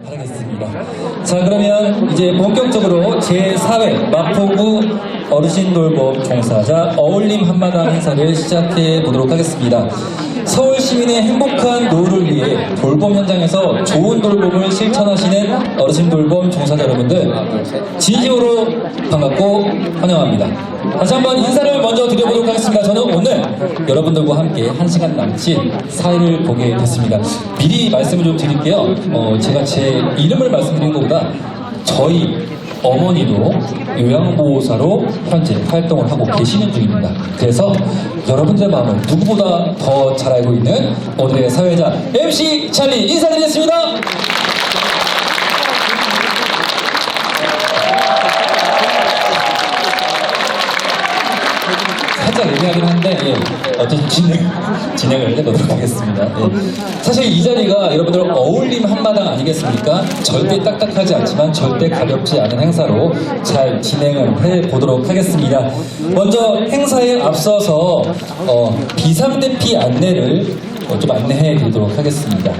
바라겠습니다. 자, 그러면 이제 본격적으로 제4회 마포구 어르신 돌봄 종사자 어울림 한마당 행사를 시작해 보도록 하겠습니다. 서울 시민의 행복한 노후를 위해 돌봄 현장에서 좋은 돌봄을 실천하시는 어르신 돌봄 종사자 여러분들 진심으로 반갑고 환영합니다. 다시 한번 인사를 먼저 드려보도록 하겠습니다. 저는 오늘 여러분들과 함께 1시간 남짓 사회를 보게 됐습니다. 미리 말씀을 좀 드릴게요. 제가 제 이름을 말씀드린 것보다 저희 어머니도 요양보호사로 현재 활동을 하고 계시는 중입니다. 그래서 여러분들의 마음을 누구보다 더 잘 알고 있는 오늘의 사회자 MC 찰리 인사드리겠습니다. 살짝 애매하긴 한데 어쨌든 진행을 해보도록 하겠습니다. 사실 이 자리가 여러분들 어울림 한마당 아니겠습니까? 절대 딱딱하지 않지만 절대 가볍지 않은 행사로 잘 진행을 해보도록 하겠습니다. 먼저 행사에 앞서서 비상대피 안내를 좀 안내해 드리도록 하겠습니다.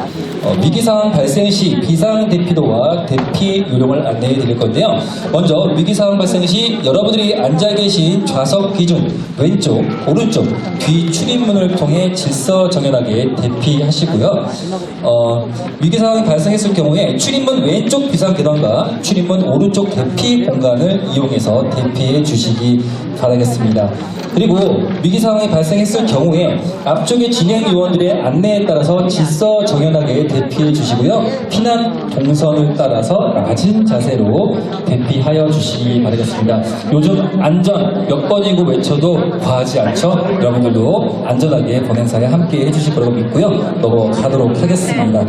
위기상황 발생 시 비상대피도와 대피 요령을 안내해 드릴 건데요. 먼저 위기상황 발생 시 여러분들이 앉아 계신 좌석 기준 왼쪽, 오른쪽, 뒤 출입문을 통해 질서정연하게 대피하시고요. 위기상황이 발생했을 경우에 출입문 왼쪽 비상계단과 출입문 오른쪽 대피 공간을 이용해서 대피해 주시기 바라겠습니다. 그리고 위기상황이 발생했을 경우에 앞쪽의 진행요원들의 안내에 따라서 질서정연하게 대피해 주시고요. 피난 동선을 따라서 낮은 자세로 대피하여 주시기 바라겠습니다. 요즘 안전 몇 번이고 외쳐도 과하지 않죠? 여러분들도 안전하게 본행사에 함께 해주실 거라고 믿고요. 넘어가도록 하겠습니다.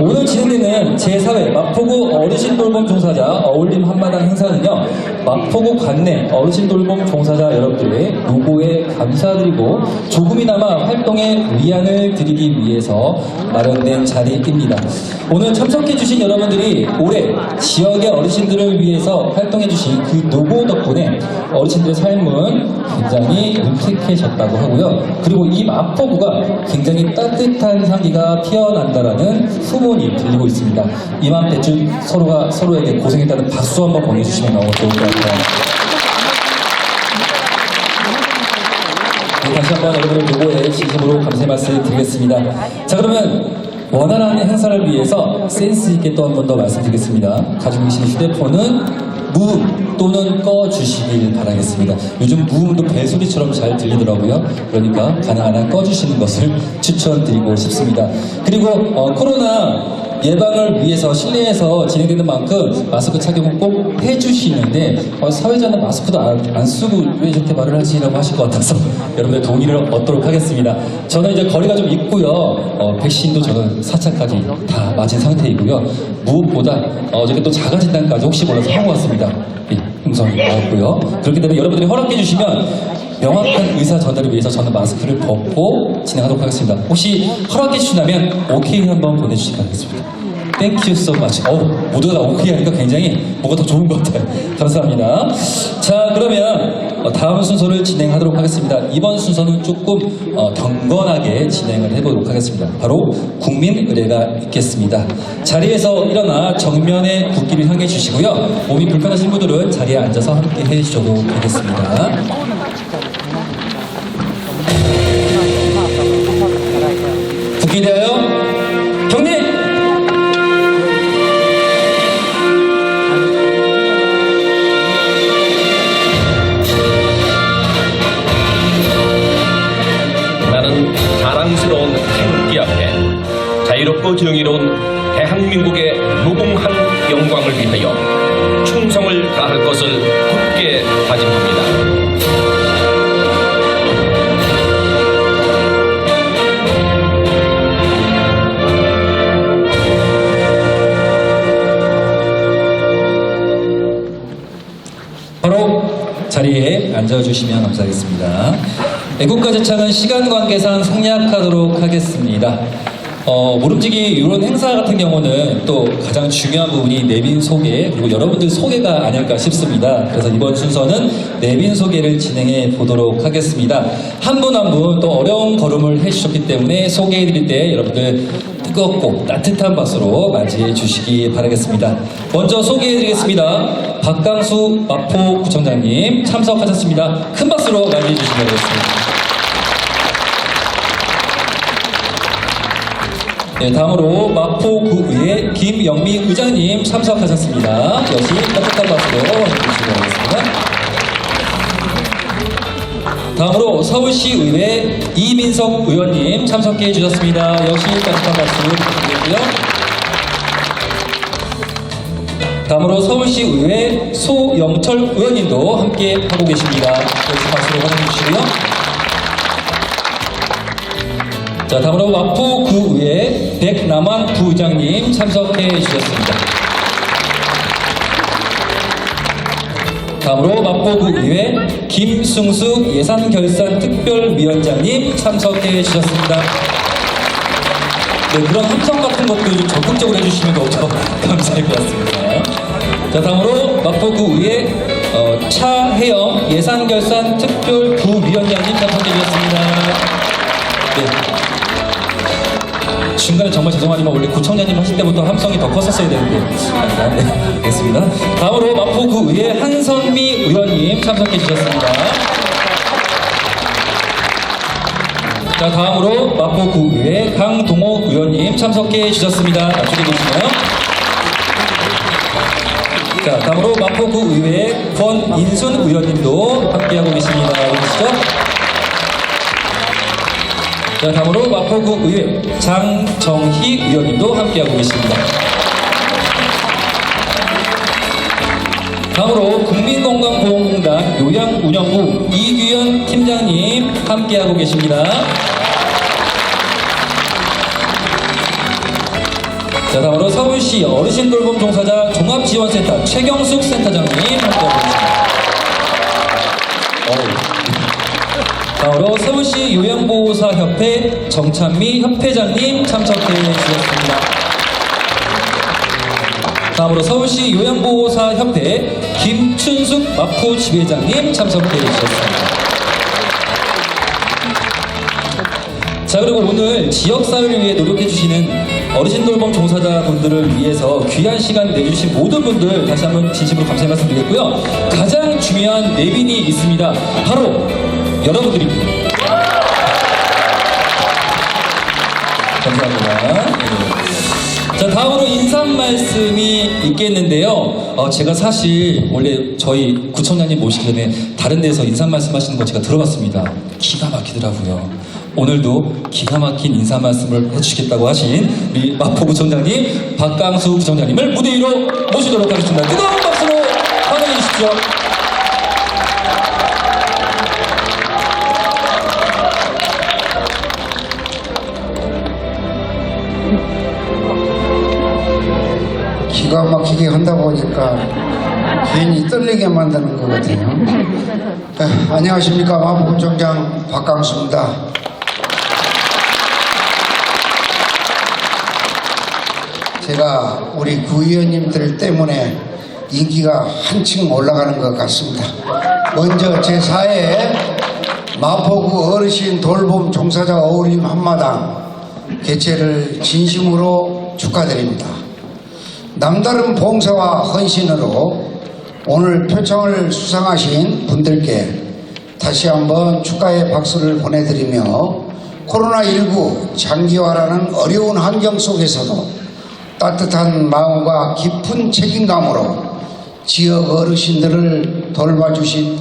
오늘 진행되는 제4회 마포구 어르신 돌봄 종사자 어울림 한마당 행사는요. 마포구 관내 어르신 돌봄 종사자 여러분들의 노고에 감사드리고 조금이나마 활동에 위안을 드리기 위해서 마련된 자리입니다. 오늘 참석해주신 여러분들이 올해 지역의 어르신들을 위해서 활동해주신 그 노고 덕분에 어르신들의 삶은 굉장히 윤택해졌다고 하고요. 그리고 이 마포구가 굉장히 따뜻한 향기가 피어난다라는 소문이 들리고 있습니다. 이맘때쯤 서로가 서로에게 고생했다는 박수 한번 보내주시면 너무 좋을 것 같아요. 네, 다시 한번 여러분들 노고에 진심으로 감사의 말씀 드리겠습니다. 자, 그러면 원활한 행사를 위해서 센스 있게 또 한 번 더 말씀드리겠습니다. 가지고 계신 휴대폰은 무음 또는 꺼주시길 바라겠습니다. 요즘 무음도 벨소리처럼 잘 들리더라고요. 그러니까 가능한 한 꺼주시는 것을 추천드리고 싶습니다. 그리고 코로나 예방을 위해서 실내에서 진행되는 만큼 마스크 착용을 꼭 해주시는데 사회자는 마스크도 안 쓰고 왜 이렇게 말을 하시라고 하실 것 같아서 여러분의 동의를 얻도록 하겠습니다. 저는 이제 거리가 좀 있고요. 백신도 저는 4차까지 다 맞은 상태이고요. 무엇보다 어저께 또 자가진단까지 혹시 몰라서 하고 왔습니다. 음성이 나왔고요. 그렇기 때문에 여러분들이 허락해 주시면 명확한 의사 전달을 위해서 저는 마스크를 벗고 진행하도록 하겠습니다. 혹시 허락해 주신다면 오케이 한번 보내주시기 바라겠습니다. Thank you so much. 모두가 다 오케이 하니까 굉장히 뭐가 더 좋은 것 같아요. 감사합니다. 자, 그러면 다음 순서를 진행하도록 하겠습니다. 이번 순서는 조금 경건하게 진행을 해보도록 하겠습니다. 바로 국민 의례가 있겠습니다. 자리에서 일어나 정면의 국기를 향해 주시고요. 몸이 불편하신 분들은 자리에 앉아서 함께 해주셔도 되겠습니다. 국기에 대하여 경례! 자랑스러운 태극기 앞에 자유롭고 정의로운 대한민국의 무궁한 영광을 위하여 충성을 다할 것을 굳게 다짐합니다. 바로 자리에 앉아주시면 감사하겠습니다. 애국가제창은 시간 관계상 생략하도록 하겠습니다. 모름지기 이런 행사 같은 경우는 또 가장 중요한 부분이 내빈 소개 그리고 여러분들 소개가 아닐까 싶습니다. 그래서 이번 순서는 내빈 소개를 진행해 보도록 하겠습니다. 한 분 한 분 또 어려운 걸음을 해주셨기 때문에 소개해 드릴 때 여러분들 뜨겁고 따뜻한 박수로 맞이해 주시기 바라겠습니다. 먼저 소개해드리겠습니다. 박강수 마포구청장님 참석하셨습니다. 큰 박수로 맞이해 주시기 바라겠습니다. 네, 다음으로 마포구의회 김영미 의장님 참석하셨습니다. 역시 따뜻한 박수로 해주시기 바라겠습니다. 다음으로 서울시의회 이민석 의원님 참석해 주셨습니다. 역시 따뜻한 박수 부탁드리고요. 다음으로 서울시의회 소영철 의원님도 함께 하고 계십니다. 역시 박수로 환영해 주시고요. 자, 다음으로 마포구의회 백남환 부의장님 참석해 주셨습니다. 다음으로 마포구의회 김승수 예산결산특별위원장님 참석해 주셨습니다. 네, 그런 함성 같은 것도 좀 적극적으로 해주시면 더 감사할 것 같습니다. 자, 다음으로 마포구의회 차혜영 예산결산특별부위원장님 참석해 주셨습니다. 네. 중간에 정말 죄송하지만 원래 구청장님 하실 때부터 함성이 더 컸었어야 되는데 네, 알겠습니다. 다음으로 마포구의회 한선미 의원님 참석해 주셨습니다. 자, 다음으로 마포구의회 강동호 의원님 참석해 주셨습니다. 앞쪽에 계시나요? 자, 다음으로 마포구의회 권인순 의원님도 함께하고 계십니다. 보시죠? 자, 다음으로 마포구의회 장정희 의원님도 함께하고 계십니다. 다음으로 국민건강보험공단 요양운영부 이규현 팀장님 함께하고 계십니다. 자, 다음으로 서울시 어르신돌봄 종사자 종합지원센터 최경숙 센터장님 함께하고 계십니다. 다음으로 서울시 요양보호사협회 정찬미 협회장님 참석해 주셨습니다. 다음으로 서울시 요양보호사협회 김춘숙 마포지회장님 참석해 주셨습니다. 자, 그리고 오늘 지역사회를 위해 노력해주시는 어르신돌봄 종사자분들을 위해서 귀한 시간 내주신 모든 분들 다시 한번 진심으로 감사의 말씀 드리겠고요. 가장 중요한 내빈이 있습니다. 바로 여러분들입니다. 감사합니다. 네. 자, 다음으로 인사 말씀이 있겠는데요. 제가 사실 원래 저희 구청장님 모시기 전에 다른 데서 인사 말씀 하시는 거 제가 들어봤습니다. 기가 막히더라고요. 오늘도 기가 막힌 인사 말씀을 해주시겠다고 하신 우리 마포구청장님 박강수 구청장님을 무대 위로 모시도록 하겠습니다. 뜨거운 박수로 환영해 주십시오. 기가 막히게 한다 보니까 괜히 떨리게 만드는 것 같아요. 안녕하십니까, 마포구청장 박강수입니다. 제가 우리 구의원님들 때문에 인기가 한층 올라가는 것 같습니다. 먼저 제4회 마포구 어르신 돌봄 종사자 어울림 한마당 개최를 진심으로 축하드립니다. 남다른 봉사와 헌신으로 오늘 표창을 수상하신 분들께 다시 한번 축하의 박수를 보내드리며 코로나19 장기화라는 어려운 환경 속에서도 따뜻한 마음과 깊은 책임감으로 지역 어르신들을 돌봐주신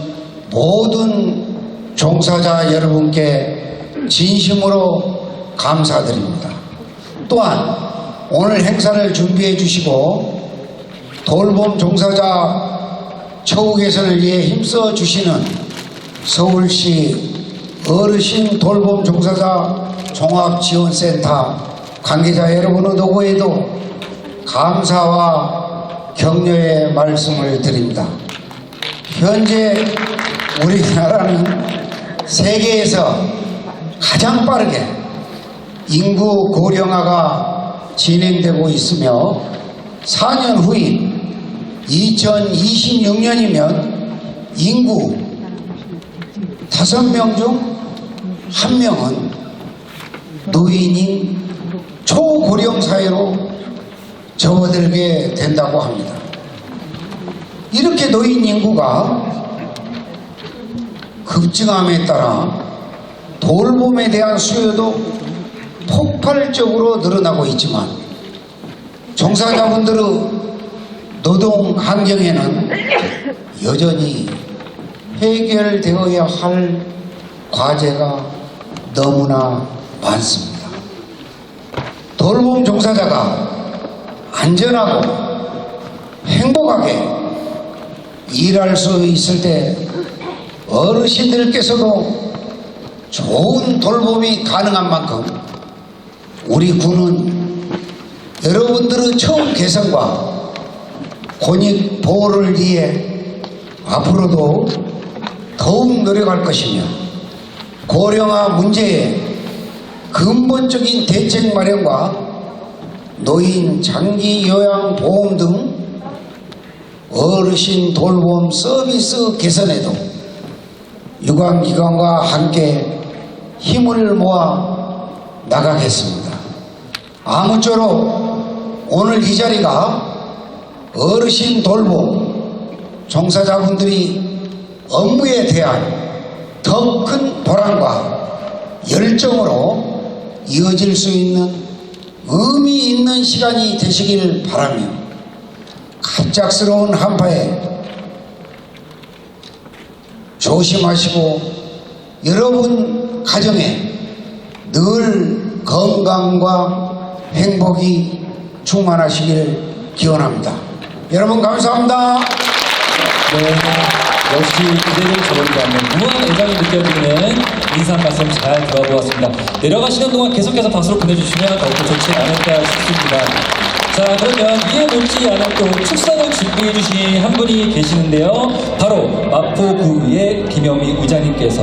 모든 종사자 여러분께 진심으로 감사드립니다. 또한 오늘 행사를 준비해 주시고 돌봄 종사자 처우 개선을 위해 힘써 주시는 서울시 어르신 돌봄 종사자 종합지원센터 관계자 여러분의 노고에도 감사와 격려의 말씀을 드립니다. 현재 우리나라는 세계에서 가장 빠르게 인구 고령화가 진행되고 있으며 4년 후인 2026년이면 인구 5명 중 1명은 노인인 초고령 사회로 접어들게 된다고 합니다. 이렇게 노인 인구가 급증함에 따라 돌봄에 대한 수요도 폭발적으로 늘어나고 있지만 종사자분들의 노동 환경에는 여전히 해결되어야 할 과제가 너무나 많습니다. 돌봄 종사자가 안전하고 행복하게 일할 수 있을 때 어르신들께서도 좋은 돌봄이 가능한 만큼 우리 군은 여러분들의 처음 개선과 권익 보호를 위해 앞으로도 더욱 노력할 것이며 고령화 문제에 근본적인 대책 마련과 노인 장기 요양 보험 등 어르신 돌봄 서비스 개선에도 유관기관과 함께 힘을 모아 나가겠습니다. 아무쪼록 오늘 이 자리가 어르신 돌봄 종사자분들이 업무에 대한 더 큰 보람과 열정으로 이어질 수 있는 의미 있는 시간이 되시길 바라며 갑작스러운 한파에 조심하시고 여러분 가정에 늘 건강과 행복이 충만하시길 기원합니다. 여러분 감사합니다. 네, 역시 기대를 저버리지 않는 무한 애정이 느껴지는 인사 말씀 잘 들어보았습니다. 내려가시는 동안 계속해서 박수를 보내주시면 더욱더 좋지 않을까 싶습니다. 자, 그러면 이에 못지 않은 또 축사를 준비해 주신 한 분이 계시는데요. 바로 마포구의 김영미 의장님께서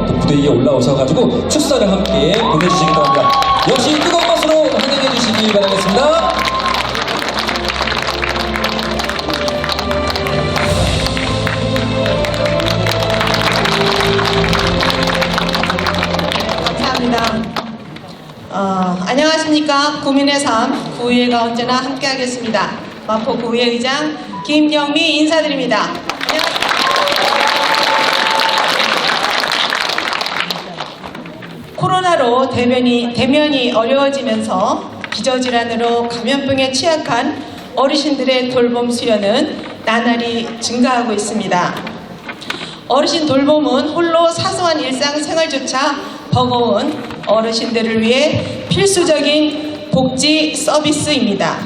또 무대 위에 올라오셔가지고 축사를 함께 보내주시기도 합니다. 역시 뜨거운 박수로 환영해 주시기 바라겠습니다. 안녕하십니까. 구민의 삶, 구의회가 언제나 함께하겠습니다. 마포 구의회 의장 김영미 인사드립니다. 코로나로 대면이 어려워지면서 기저질환으로 감염병에 취약한 어르신들의 돌봄 수요는 나날이 증가하고 있습니다. 어르신 돌봄은 홀로 사소한 일상생활조차 버거운 어르신들을 위해 필수적인 복지 서비스입니다.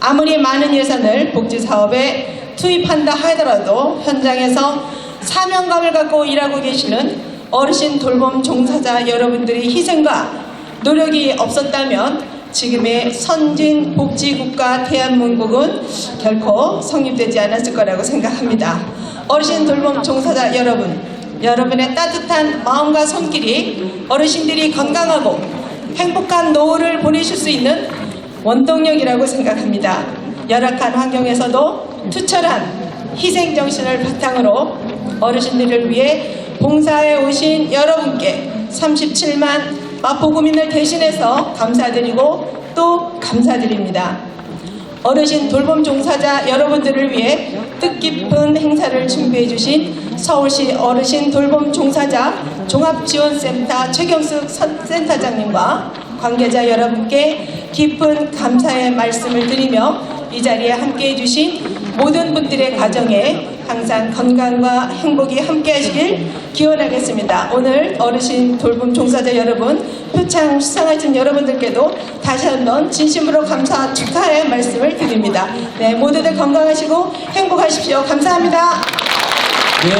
아무리 많은 예산을 복지 사업에 투입한다 하더라도 현장에서 사명감을 갖고 일하고 계시는 어르신 돌봄 종사자 여러분들의 희생과 노력이 없었다면 지금의 선진 복지국가 대한민국은 결코 성립되지 않았을 거라고 생각합니다. 어르신 돌봄 종사자 여러분의 따뜻한 마음과 손길이 어르신들이 건강하고 행복한 노후를 보내실 수 있는 원동력이라고 생각합니다. 열악한 환경에서도 투철한 희생정신을 바탕으로 어르신들을 위해 봉사해 오신 여러분께 37만 마포구민을 대신해서 감사드리고 또 감사드립니다. 어르신 돌봄 종사자 여러분들을 위해 뜻깊은 행사를 준비해 주신 서울시 어르신 돌봄 종사자 종합지원센터 최경숙 센터장님과 관계자 여러분께 깊은 감사의 말씀을 드리며 이 자리에 함께해 주신 모든 분들의 가정에 항상 건강과 행복이 함께 하시길 기원하겠습니다. 오늘 어르신 돌봄 종사자 여러분, 표창 수상하신 여러분들께도 다시 한번 진심으로 감사 축하의 말씀을 드립니다. 네, 모두들 건강하시고 행복하십시오. 감사합니다. 네,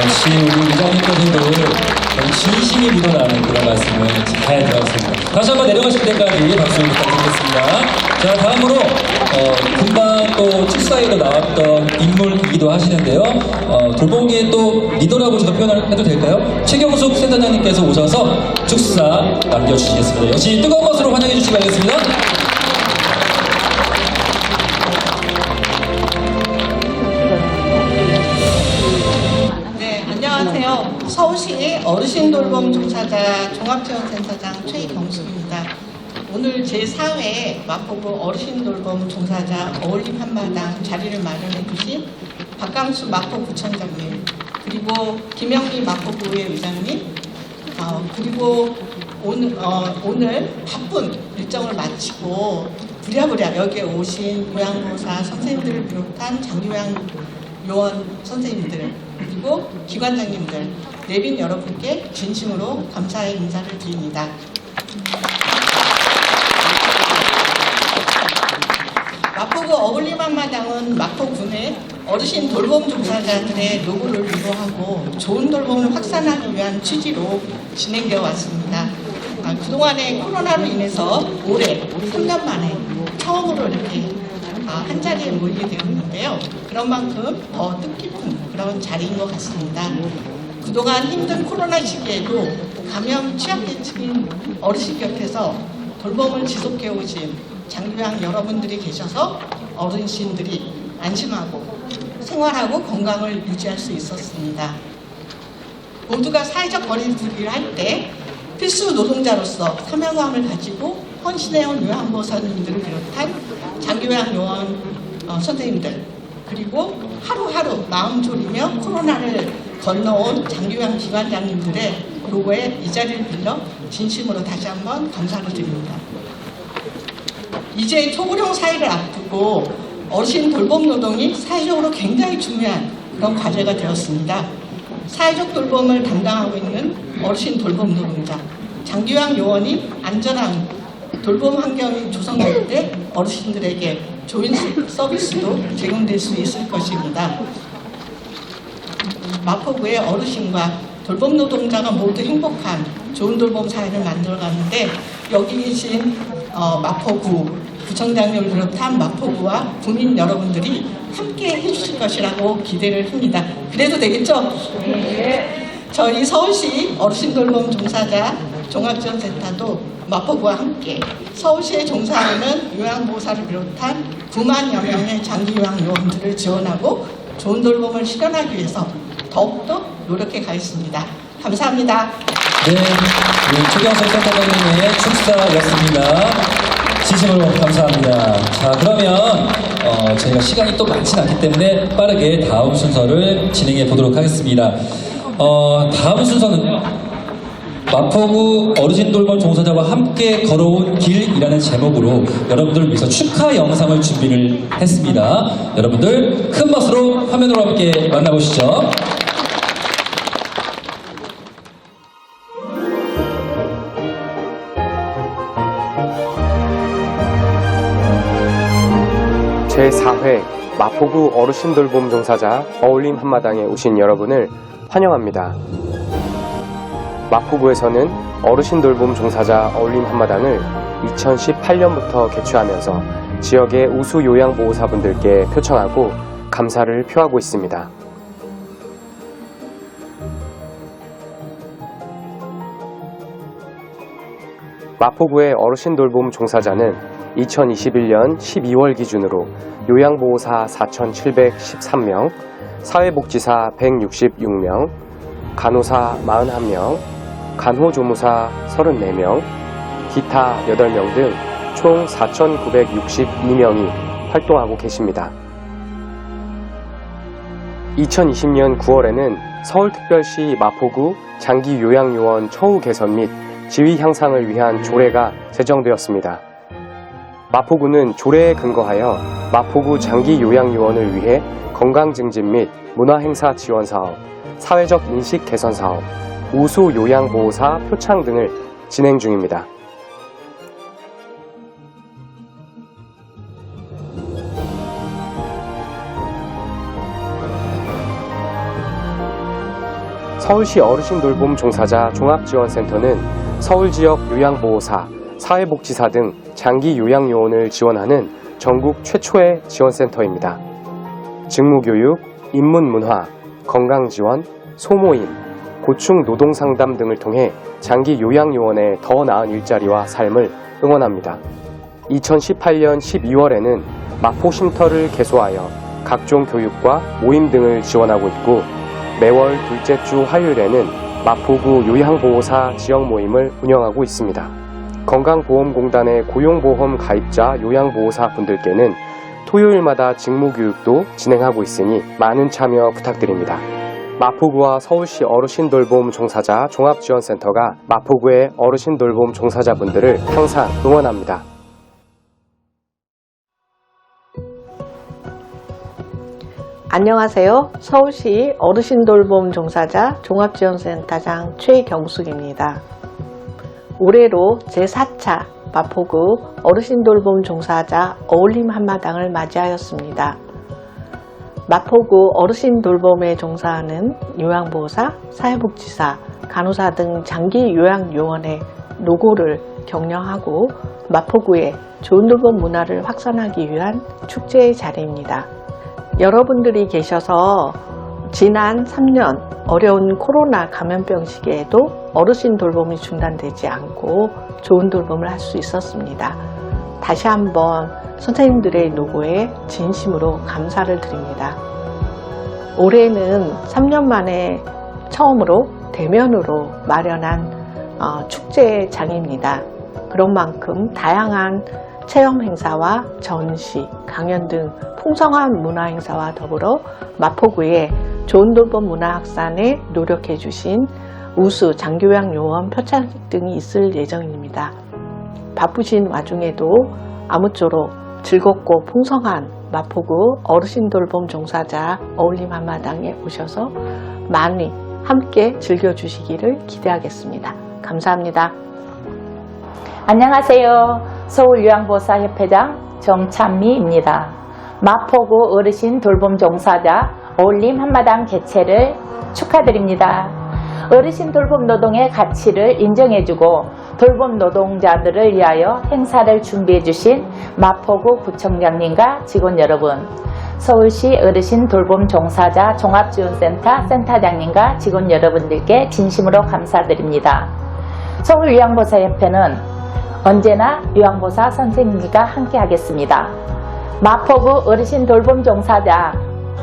역시 우리 의장님께서도 진심이 묻어나는 그런 말씀을 잘 들었습니다. 다시 한번 내려가실 때까지 박수 부탁드리겠습니다. 자, 다음으로 금방 또 축사에도 나왔던 인물이기도 하시는데요. 돌봄계의 또 리더라고 제가 표현을 해도 될까요? 최경숙 센터장님께서 오셔서 축사 남겨주시겠습니다. 역시 뜨거운 박수로 환영해 주시기 바라겠습니다. 네, 안녕하세요. 서울시 어르신 돌봄 종사자 종합지원센터장 최경숙입니다. 오늘 제4회 마포구 어르신 돌봄 종사자 어울림 한마당 자리를 마련해 주신 박강수 마포구청장님, 그리고 김영미 마포구의 의장님, 그리고 오늘 바쁜 일정을 마치고 부랴부랴 여기에 오신 요양보호사 선생님들을 비롯한 장기요양 요원 선생님들, 그리고 기관장님들, 내빈 여러분께 진심으로 감사의 인사를 드립니다. 마포구 어울림 한마당은 마포군의 어르신 돌봄 종사자들의 노고를 위로하고 좋은 돌봄을 확산하기 위한 취지로 진행되어 왔습니다. 그동안에 코로나로 인해서 올해 3년 만에 처음으로 이렇게 한 자리에 모이게 되었는데요. 그런 만큼 더 뜻깊은 그런 자리인 것 같습니다. 그동안 힘든 코로나 시기에도 감염 취약계층인 어르신 곁에서 돌봄을 지속해 오신 장기요양 여러분들이 계셔서 어르신들이 안심하고 생활하고 건강을 유지할 수 있었습니다. 모두가 사회적 거리두기를 할 때 필수 노동자로서 사명감을 가지고 헌신해온 요양보호사님들을 비롯한 장기요양 요원 선생님들, 그리고 하루하루 마음 졸이며 코로나를 건너온 장기요양 기관장님들의 노고에 이 자리를 빌려 진심으로 다시 한번 감사를 드립니다. 이제 초고령 사회를 앞두고 어르신 돌봄 노동이 사회적으로 굉장히 중요한 그런 과제가 되었습니다. 사회적 돌봄을 담당하고 있는 어르신 돌봄 노동자, 장기요양 요원이 안전한 돌봄 환경이 조성될 때 어르신들에게 좋은 서비스도 제공될 수 있을 것입니다. 마포구의 어르신과 돌봄 노동자가 모두 행복한 좋은 돌봄 사회를 만들어가는데 여기 계신 마포구 구청장님을 비롯한 마포구와 구민 여러분들이 함께 해주실 것이라고 기대를 합니다. 그래도 되겠죠? 네. 저희 서울시 어르신 돌봄 종사자 종합지원센터도 마포구와 함께 서울시에 종사하는 요양보호사를 비롯한 9만여 명의 장기요양 요원들을 지원하고 좋은 돌봄을 실현하기 위해서 더욱더 노력해 가겠습니다. 감사합니다. 네, 최경석 센터장님의 축사였습니다. 진심으로 감사합니다. 자, 그러면 저희가 시간이 또 많지 않기 때문에 빠르게 다음 순서를 진행해 보도록 하겠습니다. 다음 순서는 마포구 어르신 돌봄 종사자와 함께 걸어온 길이라는 제목으로 여러분들을 위해서 축하 영상을 준비를 했습니다. 여러분들 큰 박수로 화면으로 함께 만나보시죠. 제4회 마포구 어르신 돌봄 종사자 어울림 한마당에 오신 여러분을 환영합니다. 마포구에서는 어르신 돌봄 종사자 어울림 한마당을 2018년부터 개최하면서 지역의 우수 요양보호사분들께 표창하고 감사를 표하고 있습니다. 마포구의 어르신 돌봄 종사자는 2021년 12월 기준으로 요양보호사 4,713명, 사회복지사 166명, 간호사 41명, 간호조무사 34명, 기타 8명 등 총 4,962명이 활동하고 계십니다. 2020년 9월에는 서울특별시 마포구 장기요양요원 처우 개선 및 지위 향상을 위한 조례가 제정되었습니다. 마포구는 조례에 근거하여 마포구 장기요양요원을 위해 건강증진 및 문화행사 지원사업, 사회적 인식 개선 사업, 우수 요양보호사 표창 등을 진행 중입니다. 서울시 어르신 돌봄 종사자 종합지원센터는 서울지역 요양보호사, 사회복지사 등 장기 요양요원을 지원하는 전국 최초의 지원센터입니다. 직무교육, 인문문화, 건강지원, 소모임, 고충 노동상담 등을 통해 장기 요양요원의 더 나은 일자리와 삶을 응원합니다. 2018년 12월에는 마포쉼터를 개소하여 각종 교육과 모임 등을 지원하고 있고 매월 둘째 주 화요일에는 마포구 요양보호사 지역 모임을 운영하고 있습니다. 건강보험공단의 고용보험 가입자 요양보호사 분들께는 토요일마다 직무교육도 진행하고 있으니 많은 참여 부탁드립니다. 마포구와 서울시 어르신돌봄 종사자 종합지원센터가 마포구의 어르신돌봄 종사자분들을 항상 응원합니다. 안녕하세요. 서울시 어르신돌봄 종사자 종합지원센터장 최경숙입니다. 올해로 제4차 마포구 어르신돌봄 종사자 어울림 한마당을 맞이하였습니다. 마포구 어르신돌봄에 종사하는 요양보호사, 사회복지사, 간호사 등 장기 요양요원의 노고를 격려하고 마포구의 좋은 돌봄 문화를 확산하기 위한 축제의 자리입니다. 여러분들이 계셔서 지난 3년 어려운 코로나 감염병 시기에도 어르신 돌봄이 중단되지 않고 좋은 돌봄을 할 수 있었습니다. 다시 한번 선생님들의 노고에 진심으로 감사를 드립니다. 올해는 3년 만에 처음으로 대면으로 마련한 축제장입니다. 그런 만큼 다양한 체험 행사와 전시, 강연 등 풍성한 문화 행사와 더불어 마포구의 좋은 돌봄 문화 확산에 노력해 주신 우수 장기요양 요원 표창식 등이 있을 예정입니다. 바쁘신 와중에도 아무쪼록 즐겁고 풍성한 마포구 어르신 돌봄 종사자 어울림 한마당에 오셔서 많이 함께 즐겨주시기를 기대하겠습니다. 감사합니다. 안녕하세요. 서울요양보호사협회장 정찬미입니다. 마포구 어르신 돌봄 종사자 어울림 한마당 개최를 축하드립니다. 어르신 돌봄 노동의 가치를 인정해주고 돌봄 노동자들을 위하여 행사를 준비해주신 마포구 구청장님과 직원 여러분, 서울시 어르신 돌봄 종사자 종합지원센터 센터장님과 직원 여러분들께 진심으로 감사드립니다. 서울요양보호사협회는 언제나 요양보호사 선생님과 함께 하겠습니다. 마포구 어르신 돌봄 종사자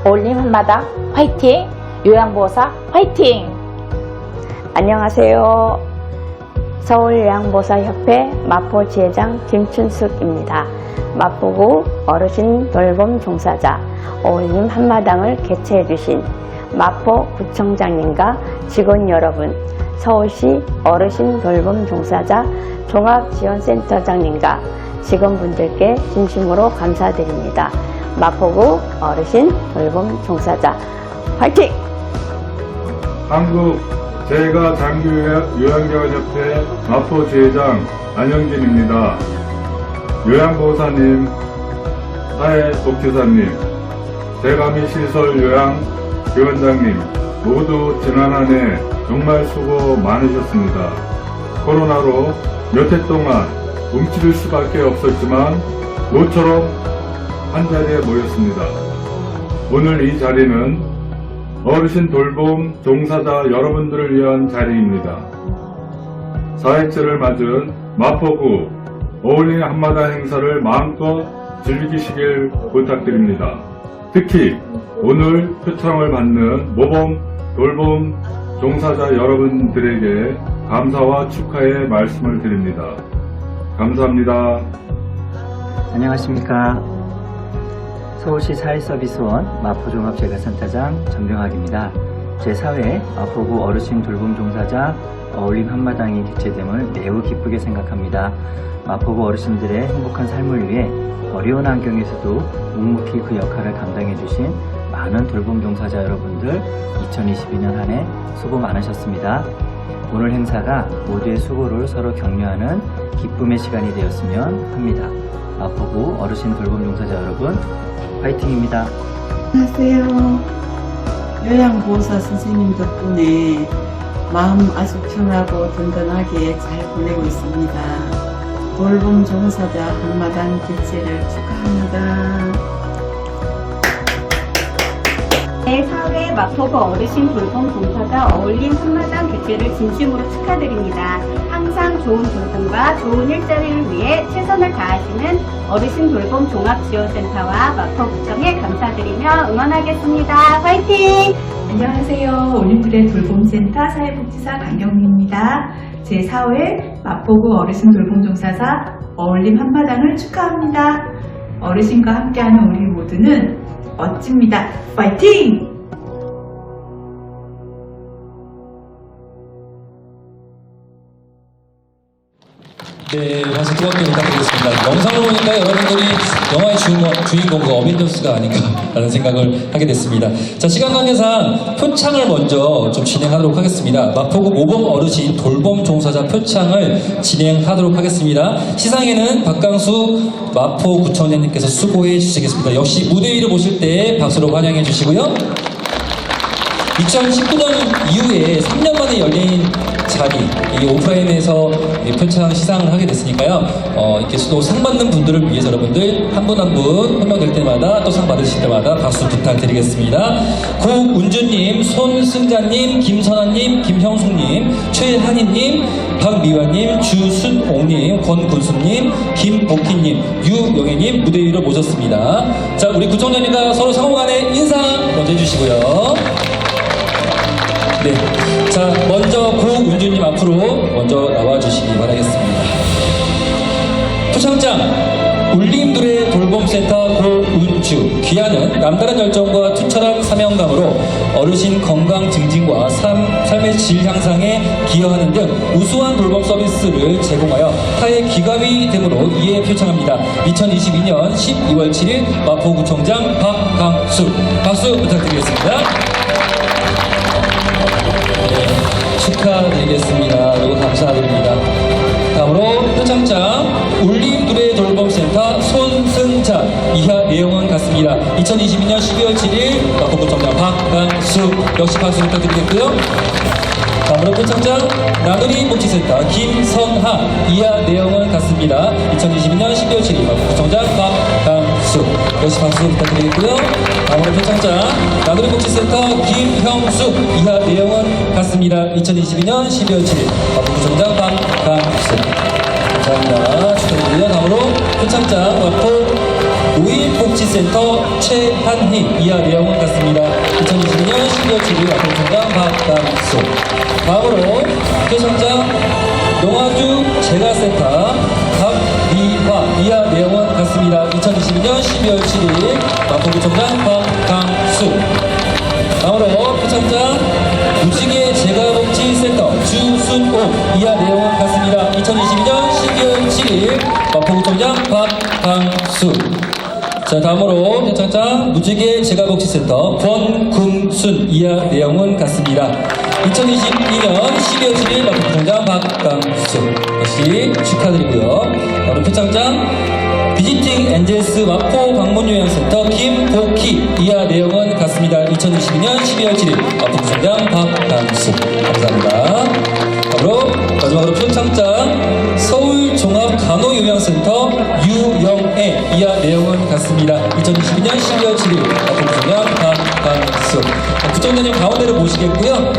어울림 한마당 화이팅! 요양보호사 화이팅! 안녕하세요. 서울요양보호사협회 마포지회장 김춘숙입니다. 마포구 어르신 돌봄 종사자 어울림 한마당을 개최해 주신 마포구청장님과 직원 여러분, 서울시 어르신 돌봄 종사자 종합지원센터장님과 직원분들께 진심으로 감사드립니다. 마포구 어르신 돌봄 종사자 화이팅! 한국 재가 장기요양요원협회 마포지회장 안영진입니다. 요양보호사님, 사회복지사님, 대감이시설 요양지원장님 모두 지난 한 해 정말 수고 많으셨습니다. 코로나로 몇 해 동안 움츠릴 수밖에 없었지만 모처럼 한자리에 모였습니다. 오늘 이 자리는 어르신 돌봄 종사자 여러분들을 위한 자리입니다. 4회째를 맞은 마포구 어울림 한마당 행사를 마음껏 즐기시길 부탁드립니다. 특히 오늘 표창을 받는 모범 돌봄 종사자 여러분들에게 감사와 축하의 말씀을 드립니다. 감사합니다. 안녕하십니까. 서울시 사회서비스원 마포종합재가센터장 전병학입니다. 제4회 마포구 어르신 돌봄 종사자 어울림 한마당이 개최됨을 매우 기쁘게 생각합니다. 마포구 어르신들의 행복한 삶을 위해 어려운 환경에서도 묵묵히 그 역할을 감당해 주신 많은 돌봄 종사자 여러분들 2022년 한 해 수고 많으셨습니다. 오늘 행사가 모두의 수고를 서로 격려하는 기쁨의 시간이 되었으면 합니다. 마포구 어르신 돌봄 종사자 여러분 화이팅입니다. 안녕하세요. 요양보호사 선생님 덕분에 마음 아주 편하고 든든하게 잘 보내고 있습니다. 돌봄 종사자 한마당 개최를 축하합니다. 제4회 마포구 어르신 돌봄 종사자 어울림 한마당 개최를 진심으로 축하드립니다. 항상 좋은 돌봄과 좋은 일자리를 위해 최선을 다하시는 어르신 돌봄 종합지원센터와 마포구청에 감사드리며 응원하겠습니다. 화이팅! 안녕하세요. 올림플의 돌봄센터 사회복지사 강경미입니다. 제4회 마포구 어르신 돌봄종사자 어울림 한마당을 축하합니다. 어르신과 함께하는 우리 모두는 멋집니다. 파이팅! 네, 다시 뜨겁게 부탁드리겠습니다. 영상을 보니까 여러분들이 영화의 주인공 그 어벤져스가 아닌가라는 생각을 하게 됐습니다. 자, 시간 관계상 표창을 먼저 좀 진행하도록 하겠습니다. 마포구 모범 어르신 돌봄 종사자 표창을 진행하도록 하겠습니다. 시상에는 박강수 마포구청장님께서 수고해 주시겠습니다. 역시 무대 위를 보실 때 박수로 환영해 주시고요. 2019년 이후에 3년 만에 열린 자리, 이 오프라인에서 표창 시상을 하게 됐으니까요. 이렇게 또 상 받는 분들을 위해서 여러분들 한 분 한 분 호명될 때마다 또 상 받으실 때마다 박수 부탁드리겠습니다. 고운주님, 손승자님, 김선아님, 김형숙님, 최한희님, 박미화님, 주순옥님, 권군수님, 김복희님, 유영애님 무대 위로 모셨습니다. 자, 우리 구청장님과 서로 상호간에 인사 먼저 해주시고요. 네, 자, 먼저 고운주님 앞으로 먼저 나와주시기 바라겠습니다. 표창장 울림둘의 돌봄센터 고운주 귀하는 남다른 열정과 투철한 사명감으로 어르신 건강 증진과 삶의 질 향상에 기여하는 등 우수한 돌봄 서비스를 제공하여 타의 기감이 됨으로 이에 표창합니다. 2022년 12월 7일 마포구청장 박강수 박수 부탁드리겠습니다. 축하드리겠습니다. 너무 감사드립니다. 다음으로 표창장 울림둘의 돌봄센터 손승자 이하 내용은 같습니다. 2022년 12월 7일 마포구청장 박강수 역시 박수 부탁드리겠고요. 다음으로 표창장 나누리 복지센터 김선하 이하 내용은 같습니다. 2022년 12월 7일 마포구청장 박강수 역시 박수 부탁드리겠고요. 다음으로 표창장 나누리 복지센터 김형수 이하 내용은 같습니다. 2022년 12월 7일 마포구청장 박강수 감사합니다. 축하드리고요. 다음으로 표창장 마포 노인복지센터 최한희 이하 내용은 같습니다. 2022년 12월 7일 마포구청장 박강수 다음으로 표창장 농아주 재가센터 박미화 이하 내용은 같습니다. 2022년 12월 7일 마포구청장 박강수 다음으로 표창장 무지개 재가복지센터 주순옥 이하 내용은 같습니다. 2022년 12월 7일 마포구청장 박강수 자, 다음으로 표창장 무지개 재가복지센터 권금순 이하 내용은 같습니다. 2022년 12월 7일 마포구청장 박강수 역시 축하드리고요. 바로 표창장 비지팅 엔젤스 마포 방문요양센터 김복희 이하 내용은 같습니다. 2022년 12월 7일 마포구청장 박강수 감사합니다. 바로 마지막으로 표창장 서울종합간호요양센터 유영애 이하 내용은 같습니다. 2022년 12월 7일 마포구청장 박강수 구청장님 가운데로 모시겠고요.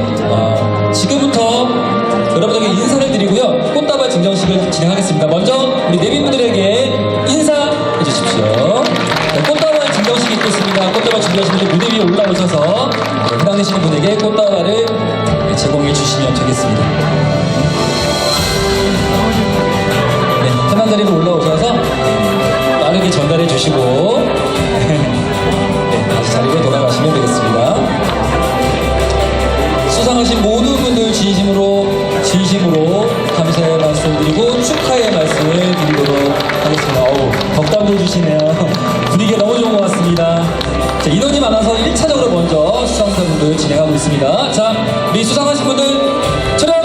지금부터 여러분에게 인사를 드리고요. 꽃다발 증정식을 진행하겠습니다. 먼저 우리 내빈분들에게 인사해 주십시오. 꽃다발 증정식이 있겠습니다. 꽃다발 준비하신 분들 무대 위에 올라오셔서 해당되시는 분에게 꽃다발을 제공해 주시면 되겠습니다. 네, 편한 자리로 올라오셔서 빠르게 전달해 주시고 네, 다시 자리로 돌아가시면 되겠습니다. 수상하신 모든 분들 진심으로 감사의 말씀 드리고 축하의 말씀을 드리도록 하겠습니다. 덕담도 주시네요. 분위기가 너무 좋은 것 같습니다. 자, 인원이 많아서 1차적으로 먼저 수상자분들 진행하고 있습니다. 자, 우리 수상하신 분들 촬영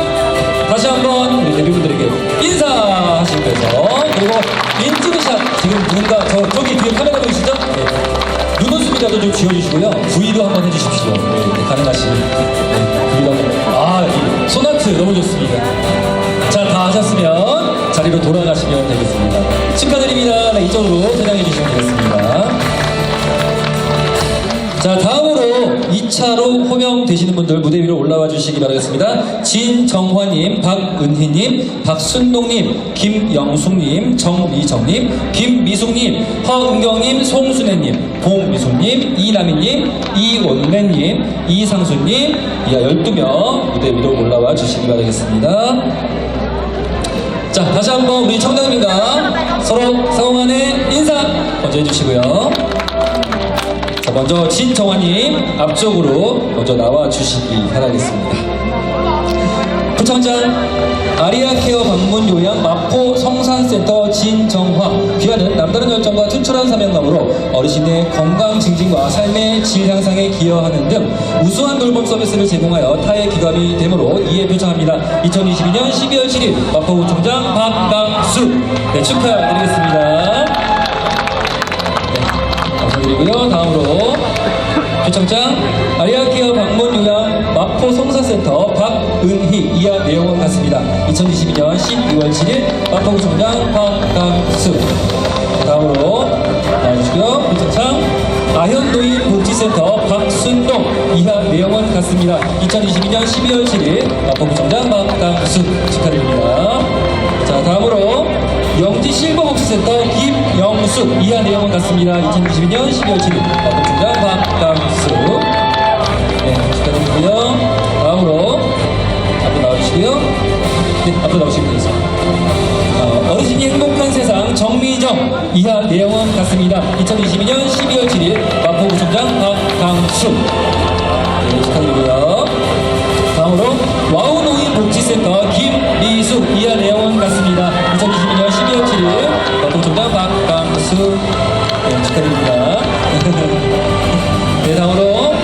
다시 한번 우리 데뷔분들에게 인사하시면서 그리고 인증샷 지금 누군가 저기 뒤에 카메라 보이시죠? 네. 눈웃음이라도 좀 지어주시고요. V도 한번 해주십시오. 네, 가능하시면 V도 한번. 이 소나트 너무 좋습니다. 자, 다 하셨으면 자리로 돌아가시면 되겠습니다. 축하드립니다. 네, 이쪽으로 퇴장해 주시면 되겠습니다. 자, 다음으로 1차로 호명되시는 분들 무대 위로 올라와 주시기 바라겠습니다. 진정화님, 박은희님, 박순동님, 김영숙님, 정미정님, 김미숙님, 허은경님, 송순애님, 봉미숙님, 이남희님, 이원래님, 이상수님, 이하 12명 무대 위로 올라와 주시기 바라겠습니다. 자, 다시 한번 우리 청장님과 서로 상호간의 인사 먼저 해주시고요. 자, 먼저 진정화님 앞쪽으로 먼저 나와 주시기 바라겠습니다. 부청장 아리아 케어 방문 요양 마포 성산센터 진정화. 귀하는 남다른 열정과 투철한 사명감으로 어르신의 건강 증진과 삶의 질 향상에 기여하는 등 우수한 돌봄 서비스를 제공하여 타의 귀감이 되므로 이에 표창합니다. 2022년 12월 7일 마포구청장 박강수. 네, 축하드리겠습니다. 네, 감사드리고요. 다음으로 표창장 아리아케어 방문 요양 마포 성사센터 박은희 이하 내용은 같습니다. 2022년 12월 7일 마포구청장 박강수. 다음으로 나와주시고요. 표창장 아현노인 복지센터 박순동 이하 내용은 같습니다. 2022년 12월 7일 마포구청장 박강수 축하드립니다. 자, 다음으로 영지 실버복지센터 김영숙 이하 내용은 같습니다. 2022년 12월 7일 마포구청장 박강수. 네, 축하드리고요. 다음으로 앞으로 나와주시고요. 네, 앞으로 나오시면 되겠습니다. 어르신이 행복한 세상 정미정 이하 내용은 같습니다. 2022년 12월 7일 마포구청장 박강수. 네, 축하드리고요. 다음으로 와우노인 복지센터 김미숙 이하 내용은 같습니다. 2022년 12월 7일 마포구청장 박강수. 네, 축하드립니다. 네, 다음으로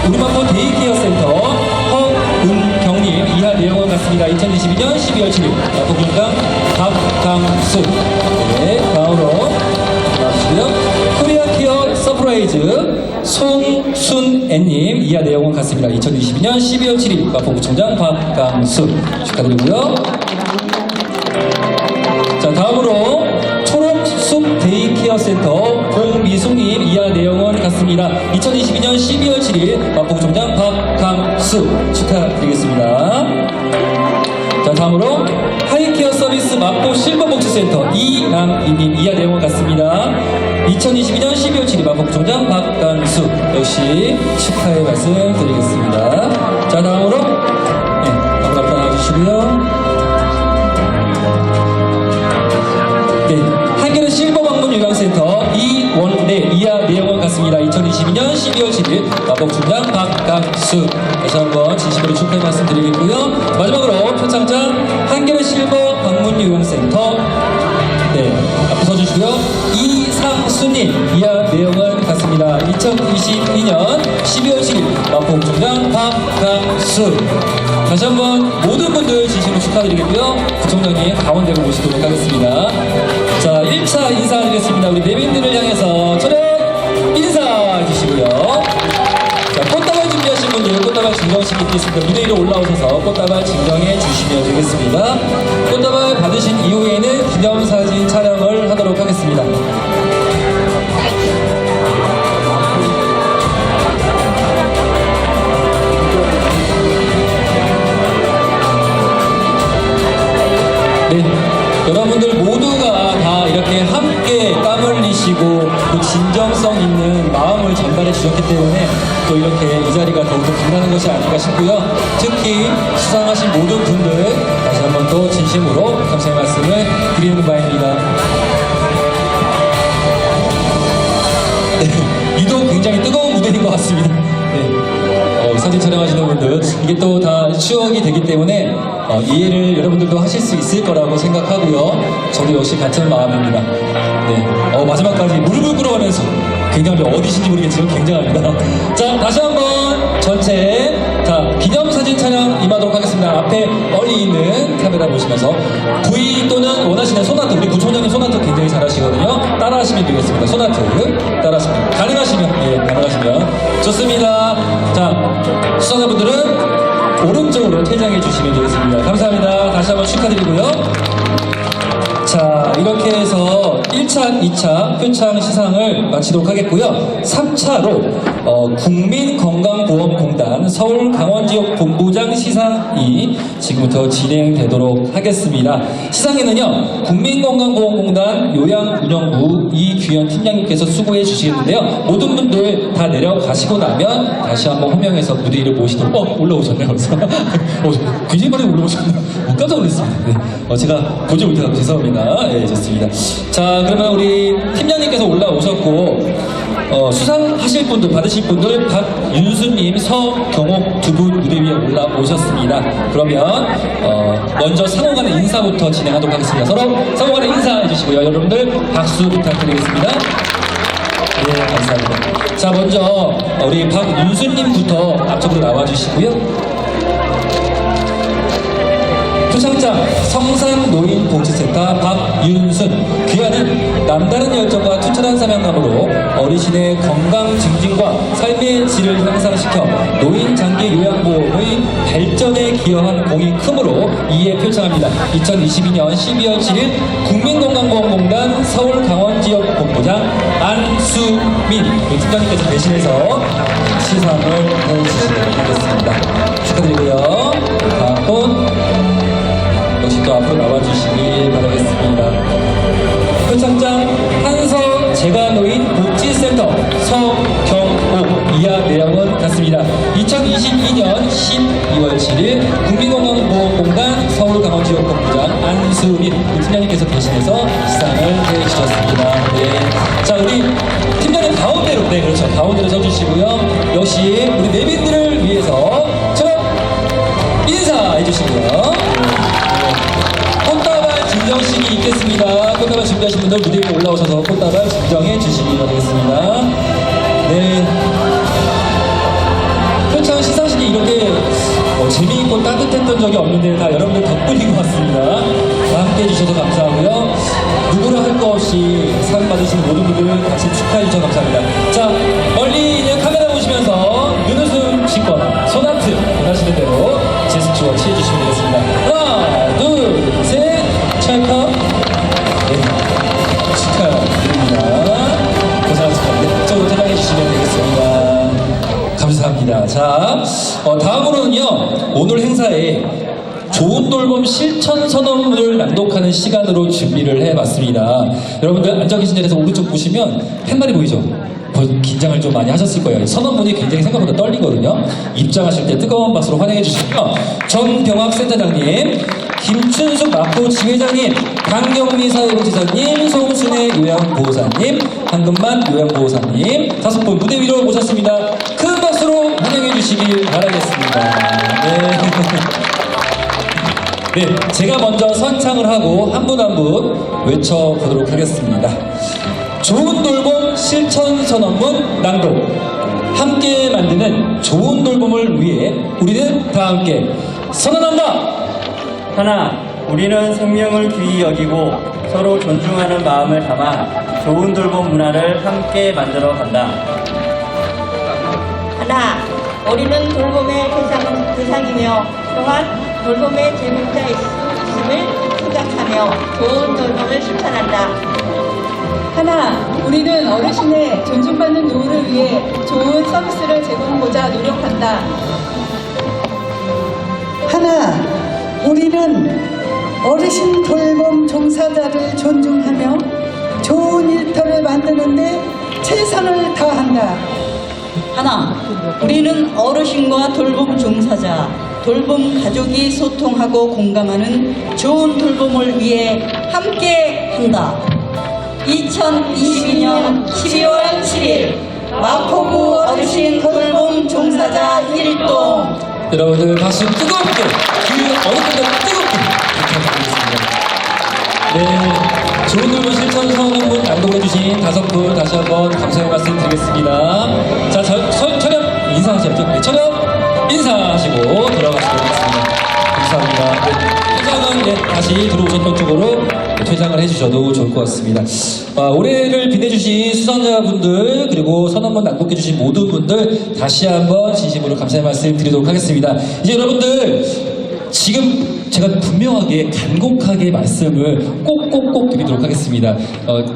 우리마포 데이케어 센터 허은경님 이하 내용은 같습니다. 2022년 12월 7일 마포구청장 박강수. 네, 다음으로 나와주시고요. 코리아케어 서프라이즈 송순애님 이하 내용은 같습니다. 2022년 12월 7일 마포구청장 박강수 축하드리고요. 자, 다음으로 초록숲 데이케어 센터 봉미숙님 이하 내용은 같습니다. 2022년 12월 7일 마포구청장 박강수 축하드리겠습니다. 자, 다음으로 하이케어 서비스 마포 실버복지센터 이남희님 이하 내용은 같습니다. 2022년 12월 7일 마포구청장 박강수 역시 축하의 말씀 드리겠습니다. 자, 다음으로 앞으로 나와주시고요. 네, 한겨레 실버방문 요양센터 이원래 이하 내용은 같습니다. 2022년 12월 7일 마포구청장 박강수. 다시 한번 진심으로 축하의 말씀 드리겠고요. 마지막으로 표창장 한겨레 실버방문 요양센터 앞에 서주시고요. 이상수님 이하 내용은 같습니다. 2022년 12월 7일 마포구청장 박강수. 다시 한번 모든 분들 진심으로 축하드리겠고요. 부총장님 가운데로 모시도록 하겠습니다. 자, 1차 인사드리겠습니다. 우리 내빈들을 향해서 차렷 인사해 주시고요. 자, 꽃다발 준비하신 분들 꽃다발 증정식 있겠습니다. 무대 위로 올라오셔서 꽃다발 증정해 주시면 되겠습니다. 꽃다발 받으신 이후에는 기념사진 촬영을 하도록 하겠습니다. 네, 여러분들 모두가 다 이렇게 함께 땀 흘리시고 또 진정성 있는 마음을 전달해 주셨기 때문에 또 이렇게 이 자리가 더욱더 빛나는 것이 아닌가 싶고요. 특히 수상하신 모든 분들 다시 한번 또 진심으로 감사의 말씀을 드리는 바입니다. 네, 유독 굉장히 뜨거운 무대인 것 같습니다. 네, 사진 촬영하시는 분들 이게 또 다 추억이 되기 때문에 이해를 여러분들도 하실 수 있을 거라고 생각하고요. 저도 역시 같은 마음입니다. 네, 마지막까지 무릎을 꿇어가면서 굉장히 어디신지 모르겠지만 굉장합니다. 자, 다시 한번 전체 기념사진 촬영 임하도록 하겠습니다. 앞에 멀리 있는 카메라 보시면서 V 또는 원하시는 소나트, 우리 부총장님 소나트 굉장히 잘하시거든요. 따라하시면 되겠습니다. 소나트 따라하시면 가능하시면 가능하시면 좋습니다. 자, 수상자분들은 오른쪽으로 퇴장해 주시면 되겠습니다. 감사합니다. 다시 한번 축하드리고요. 자, 자, 이렇게 해서 1차, 2차 표창 시상을 마치도록 하겠고요. 3차로 국민건강보험공단 서울강원지역 본부장 시상이 지금부터 진행되도록 하겠습니다. 시상에는요, 국민건강보험공단 요양운영부 이규현 팀장님께서 수고해 주시겠는데요. 모든 분들 다 내려가시고 나면 다시 한번 호명해서 무대 위를 모시도록 올라오셨네요. 벌써. 굉장히 많이 올라오셨네요. 깜짝 놀랐습니다. 네. 제가 보지 못해서 죄송합니다. 네, 좋습니다. 자, 그러면 우리 팀장님께서 올라오셨고 수상하실 분들, 받으실 분들 박윤수님, 서경옥 두 분 무대 위에 올라오셨습니다. 그러면 먼저 상호간의 인사부터 진행하도록 하겠습니다. 서로 상호간의 인사해 주시고요. 여러분들 박수 부탁드리겠습니다. 네, 감사합니다. 자, 먼저 우리 박윤수님부터 앞쪽으로 나와주시고요. 표창장 성산노인복지센터 박윤순. 귀하는 남다른 열정과 투철한 사명감으로 어르신의 건강 증진과 삶의 질을 향상시켜 노인 장기 요양보험의 발전에 기여한 공이 크므로 이에 표창합니다. 2022년 12월 7일 국민건강보험공단 서울강원지역 본부장 안수민 팀장님께서 대신해서 시상을 해주시도록 하겠습니다. 축하드리고요. 다음 분 역시 또 앞으로 나와주시길 바라겠습니다. 표창장 한서 재가노인 복지센터 서경옥. 이하 내용은 같습니다. 2022년 12월 7일 국민건강보험공단 서울강원지역본부장 안수민 팀장님께서 대신해서 시상을 해주셨습니다. 네. 자, 우리 팀장님 가운데로, 네, 그렇죠. 가운데로 서주시고요. 역시 우리 내빈들을 위해서 처럼 인사해 주시고요. 꽃다발 증정식이 있겠습니다. 꽃다발 준비하신 분들 무대 위에 올라오셔서 꽃다발 증정해 주시기 바라겠습니다. 네. 표창 시상식이 이렇게 재미있고 따뜻했던 적이 없는데 다 여러분들 덕분인 것 같습니다. 다 함께 해주셔서 감사하고요. 누구라 할 거 없이 상 받으신 모든 분들 같이 축하해 주셔서 감사합니다. 자, 멀리 있는 카메라 보시면서 눈웃음 짓거나 손아트 원하시는 대로 제스처 취해주시면 되겠습니다. 하나, 둘, 셋, 찰칵. 네, 축하드립니다. 고생하셨습니다. 이쪽으로 퇴장해 주시면 되겠습니다. 감사합니다. 자, 다음으로는요, 오늘 행사에 좋은 돌봄 실천 선언문을 낭독하는 시간으로 준비를 해봤습니다. 여러분들 앉아 계신 자리에서 오른쪽 보시면 팻말이 보이죠? 긴장을 좀 많이 하셨을 거예요. 선언문이 굉장히 생각보다 떨리거든요. 입장하실 때 뜨거운 박수로 환영해 주시고요. 전병학센터장님, 김춘숙 마포 지회장님, 강경미 사회복지사님, 송순애 요양보호사님, 한금만 요양보호사님 5분 무대 위로 모셨습니다. 큰 박수로 환영해 주시길 바라겠습니다. 네, 제가 먼저 선창을 하고 한 분 한 분 외쳐보도록 하겠습니다. 좋은 돌봄 실천 선언문 낭독. 함께 만드는 좋은 돌봄을 위해 우리는 다 함께 선언한다. 하나, 우리는 생명을 귀히 여기고 서로 존중하는 마음을 담아 좋은 돌봄 문화를 함께 만들어 간다. 하나, 우리는 돌봄의 대상이며 또한 돌봄의 제공자 있음을 생각하며 좋은 돌봄을 실천한다. 하나, 우리는 어르신의 존중받는 노후를 위해 좋은 서비스를 제공하고자 노력한다. 하나, 우리는 어르신 돌봄 종사자를 존중하며 좋은 일터를 만드는데 최선을 다한다. 하나, 우리는 어르신과 돌봄 종사자, 돌봄 가족이 소통하고 공감하는 좋은 돌봄을 위해 함께 한다. 2022년 12월 7일 마포구 어르신 돌봄 종사자 1동. 여러분들 박수 뜨겁게, 그 어느 때보다 뜨겁게 부탁드리겠습니다. 네, 좋은 돌봄 실천 선언문 낭독해주신 5분 다시 한번 감사의 말씀 드리겠습니다. 자, 촬영 인사하셔야죠. 네, 촬영 인사하시고 돌아가시도록 하겠습니다. 감사합니다. 네, 퇴장은 네, 다시 들어오셨던 쪽으로 퇴장을 해주셔도 좋을 것 같습니다. 올해를 빛내주신 수상자분들 그리고 선언문 낭독해주신 모든 분들 다시 한번 진심으로 감사의 말씀 드리도록 하겠습니다. 이제 여러분들 지금 제가 분명하게 간곡하게 말씀을 꼭꼭꼭 드리도록 하겠습니다.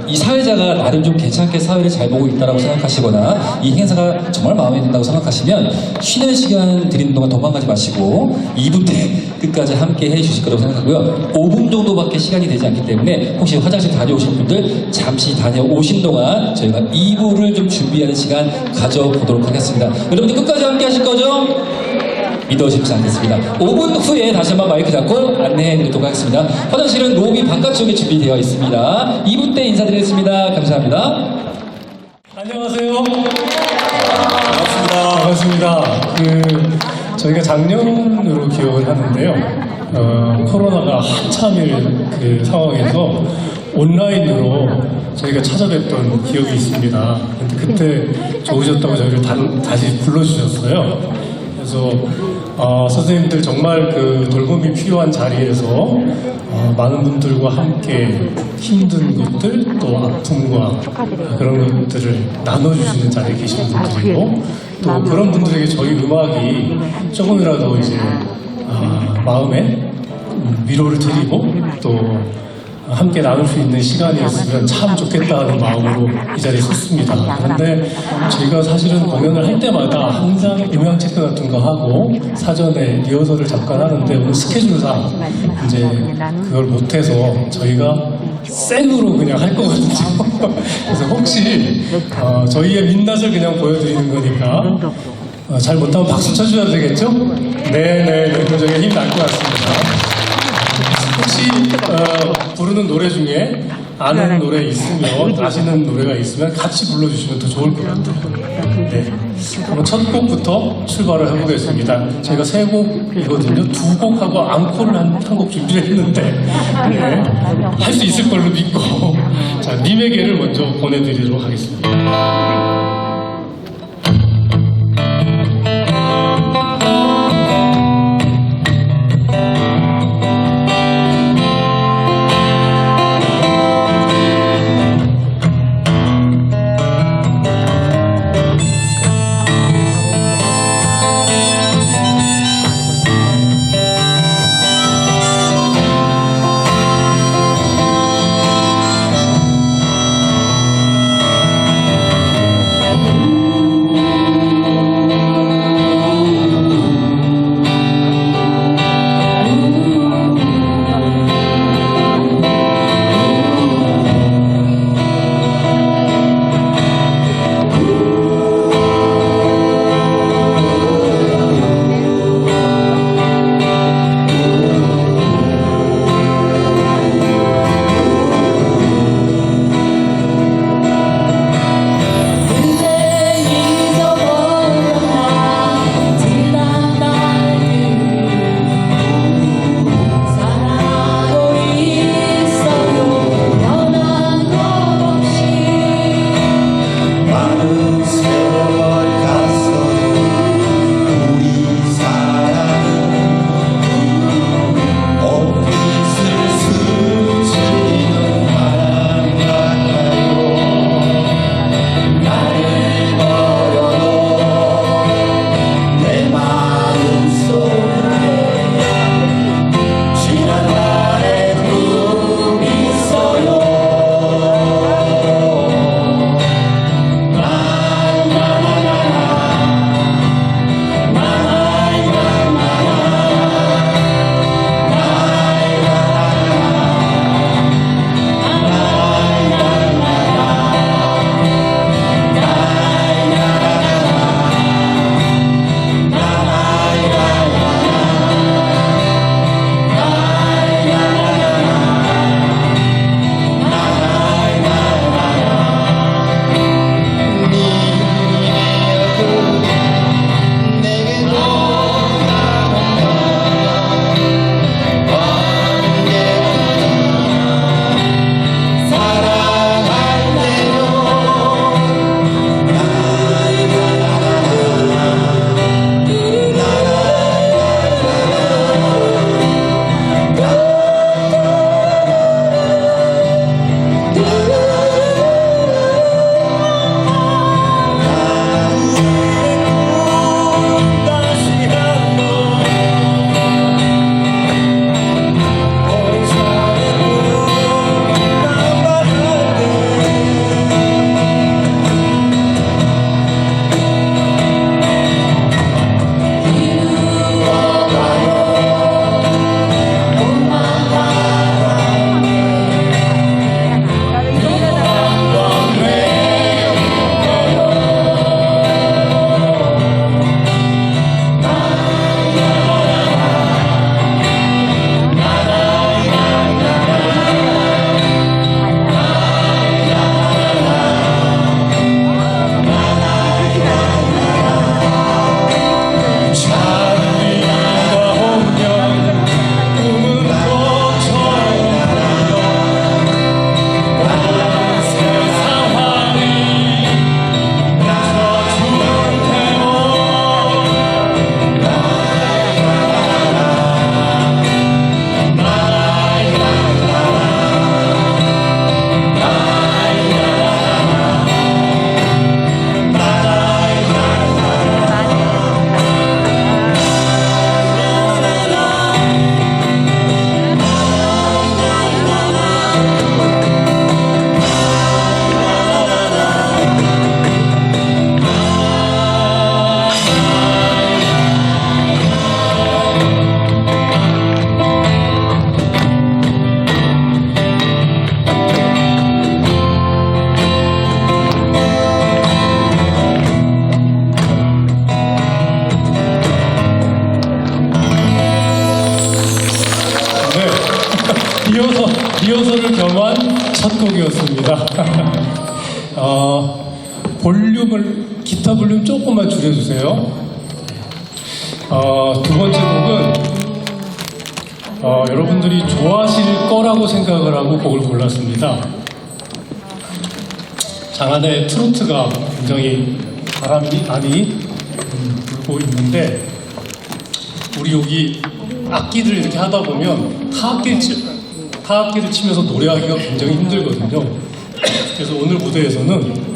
이 사회자가 나름 좀 괜찮게 사회를 잘 보고 있다고 생각하시거나 이 행사가 정말 마음에 든다고 생각하시면 쉬는 시간 드리는 동안 도망가지 마시고 2분 때 끝까지 함께 해주실 거라고 생각하고요. 5분 정도밖에 시간이 되지 않기 때문에 혹시 화장실 다녀오신 분들 잠시 다녀오신 동안 저희가 2부를 좀 준비하는 시간 가져보도록 하겠습니다. 여러분들 끝까지 함께 하실 거죠? 믿어지지 않겠습니다. 5분 후에 다시 한번 마이크 잡고 안내해 드리도록 하겠습니다. 화장실은 로비 바깥쪽에 준비되어 있습니다. 2분 때 인사드리겠습니다. 감사합니다. 안녕하세요. 반갑습니다. 저희가 작년으로 기억을 하는데요. 코로나가 한참일 그 상황에서 온라인으로 저희가 찾아뵀던 기억이 있습니다. 근데 그때 좋으셨다고 저희를 다시 불러주셨어요. 그래서 선생님들 정말 그 돌봄이 필요한 자리에서 많은 분들과 함께 힘든 것들 또 아픔과 그런 것들을 나눠주시는 자리에 계신 분들이고 또 그런 분들에게 저희 음악이 조금이라도 이제 마음에 위로를 드리고 또 함께 나눌 수 있는 시간이었으면 참 좋겠다 하는 마음으로 이 자리에 섰습니다. 그런데 저희가 사실은 공연을 할 때마다 항상 음향 체크 같은 거 하고 사전에 리허설을 잠깐 하는데 오늘 스케줄상 이제 그걸 못해서 저희가 생으로 그냥 할 거거든요. 그래서 혹시 저희의 민낯을 그냥 보여드리는 거니까 잘 못하면 박수 쳐주셔야 되겠죠? 네네, 그럼 저희가 힘 날 것 같습니다. 혹시 부르는 노래 중에 아는 노래 있으면 아시는 노래가 있으면 같이 불러주시면 더 좋을 것 같아요. 네. 그럼 첫 곡부터 출발을 해보겠습니다. 저희가 세 곡이거든요. 두 곡하고 앙코를 한 곡 준비를 했는데 네. 할 수 있을 걸로 믿고 자, 님에게를 먼저 보내드리도록 하겠습니다. 기타 볼륨 조금만 줄여주세요. 두 번째 곡은 여러분들이 좋아하실 거라고 생각을 하고 곡을 골랐습니다. 장안의 트로트가 굉장히 바람이 많이 불고 있는데, 우리 여기 악기들 이렇게 하다 보면 타악기를 치면서 노래하기가 굉장히 힘들거든요. 그래서 오늘 무대에서는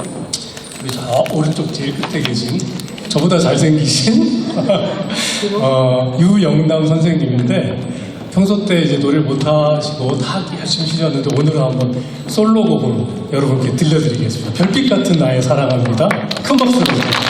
우리 저 오른쪽 제일 끝에 계신 저보다 잘생기신 유영남 선생님인데, 평소 때 이제 노래를 못하시고 타악기 열심히 치셨는데 오늘은 한번 솔로곡으로 여러분께 들려드리겠습니다. 별빛 같은 나의 사랑합니다. 큰 박수로 부탁드립니다.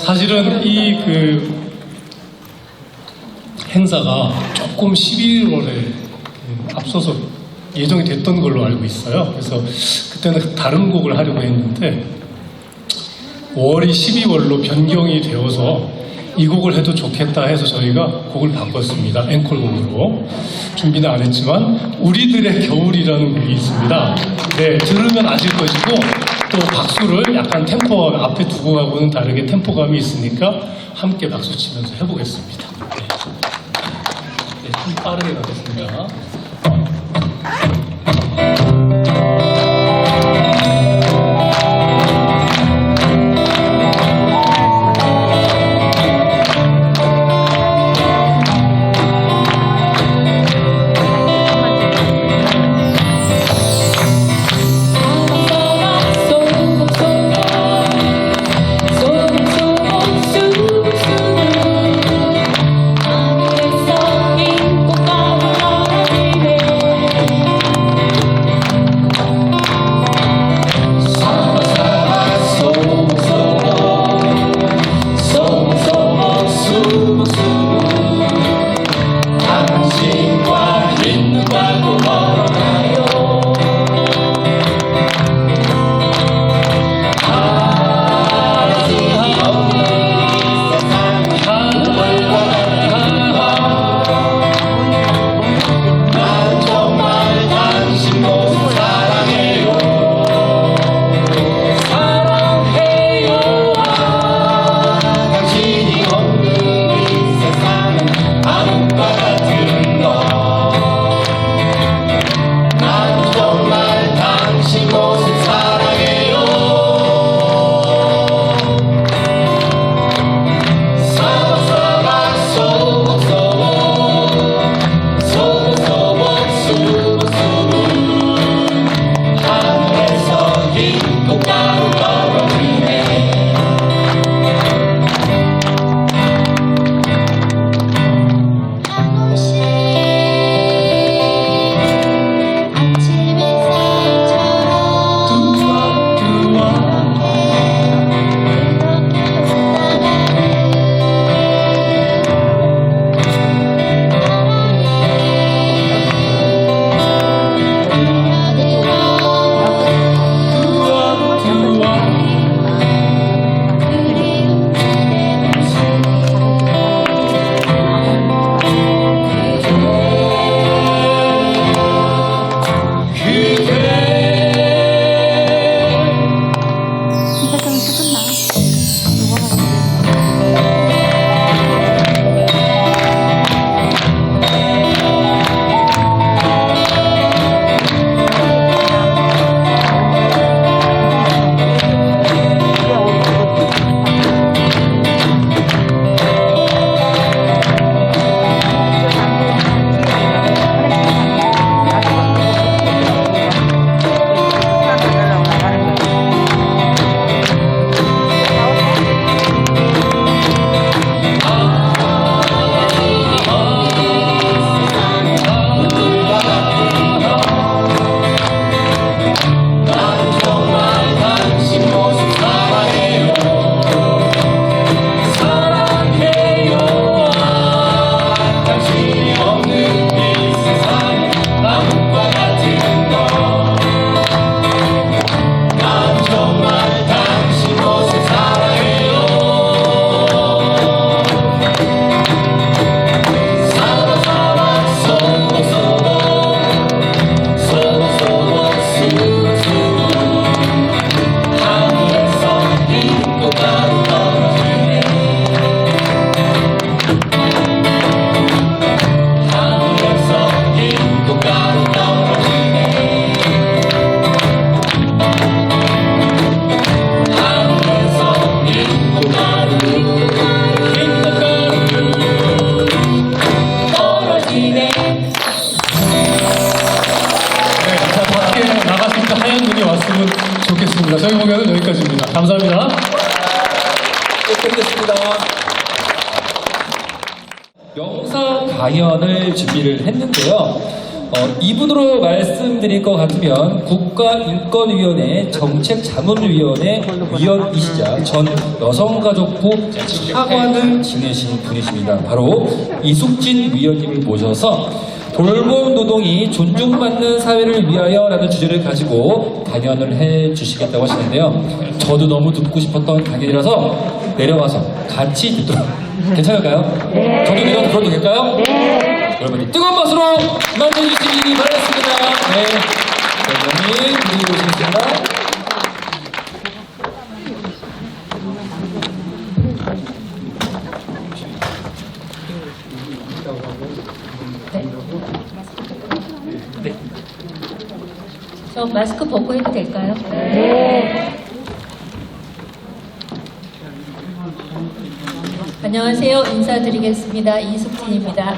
사실은 이 행사가 조금 11월에 앞서서 예정이 됐던 걸로 알고 있어요. 그래서 그때는 다른 곡을 하려고 했는데 5월이 12월로 변경이 되어서 이 곡을 해도 좋겠다 해서 저희가 곡을 바꿨습니다. 앵콜곡으로. 준비는 안 했지만 우리들의 겨울이라는 곡이 있습니다. 네, 들으면 아실 것이고 또 박수를 약간 템포가 앞에 두 곡하고는 다르게 템포감이 있으니까 함께 박수 치면서 해보겠습니다. 네, 좀 빠르게 가겠습니다. 좋겠습니다. 저희 공연은 여기까지입니다. 감사합니다. 끝냈습니다. 영상 강연을 준비를 했는데요. 이분으로 말씀드릴 것 같으면 국가인권위원회 정책자문위원회 위원이시자 전 여성가족부 차관을 지내신 분이십니다. 바로 이숙진 위원님을 모셔서 돌봄 노동이 존중받는 사회를 위하여라는 주제를 가지고 강연을 해주시겠다고 하시는데요. 저도 너무 듣고 싶었던 강연이라서 내려가서 같이 듣도록 괜찮을까요? 네. 저도 내려가서 들어도 될까요? 네. 여러분이 뜨거운 박수로 맞아주시기 바라겠습니다. 네, 여러분이 드리고 오시겠습니다. 저 마스크 벗고 해도 될까요? 네. 안녕하세요. 인사드리겠습니다. 이숙진입니다.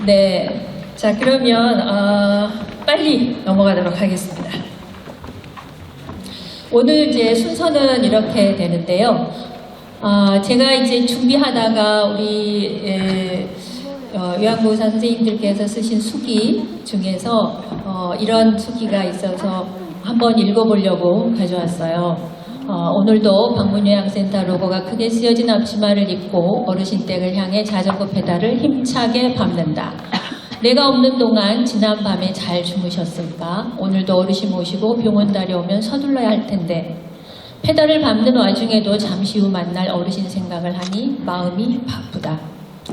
네. 자, 그러면 빨리 넘어가도록 하겠습니다. 오늘 이제 순서는 이렇게 되는데요. 제가 이제 준비하다가 우리 요양보호사 선생님들께서 쓰신 수기 중에서 이런 수기가 있어서 한번 읽어보려고 가져왔어요. 오늘도 방문요양센터 로고가 크게 쓰여진 앞치마를 입고 어르신 댁을 향해 자전거 페달을 힘차게 밟는다. 내가 없는 동안 지난 밤에 잘 주무셨을까? 오늘도 어르신 모시고 병원 다녀오면 서둘러야 할 텐데 페달을 밟는 와중에도 잠시 후 만날 어르신 생각을 하니 마음이 바쁘다.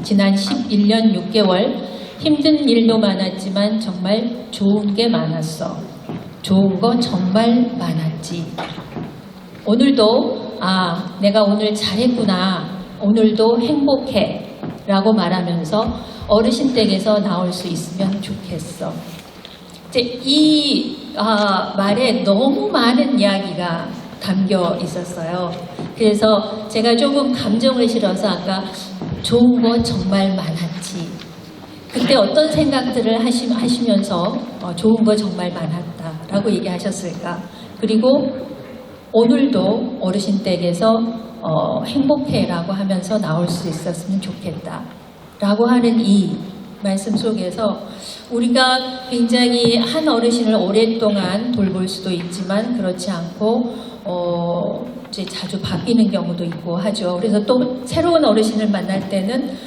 지난 11년 6개월 힘든 일도 많았지만 정말 좋은 게 많았어. 좋은 거 정말 많았지. 오늘도 내가 오늘 잘했구나. 오늘도 행복해. 라고 말하면서 어르신 댁에서 나올 수 있으면 좋겠어. 이제 이 말에 너무 많은 이야기가 담겨 있었어요. 그래서 제가 조금 감정을 실어서 아까 좋은 거 정말 많았지. 그때 어떤 생각들을 하시면서 좋은 거 정말 많았다라고 얘기하셨을까. 그리고 오늘도 어르신 댁에서 행복해라고 하면서 나올 수 있었으면 좋겠다라고 하는 이 말씀 속에서 우리가 굉장히 한 어르신을 오랫동안 돌볼 수도 있지만 그렇지 않고 이제 자주 바뀌는 경우도 있고 하죠. 그래서 또 새로운 어르신을 만날 때는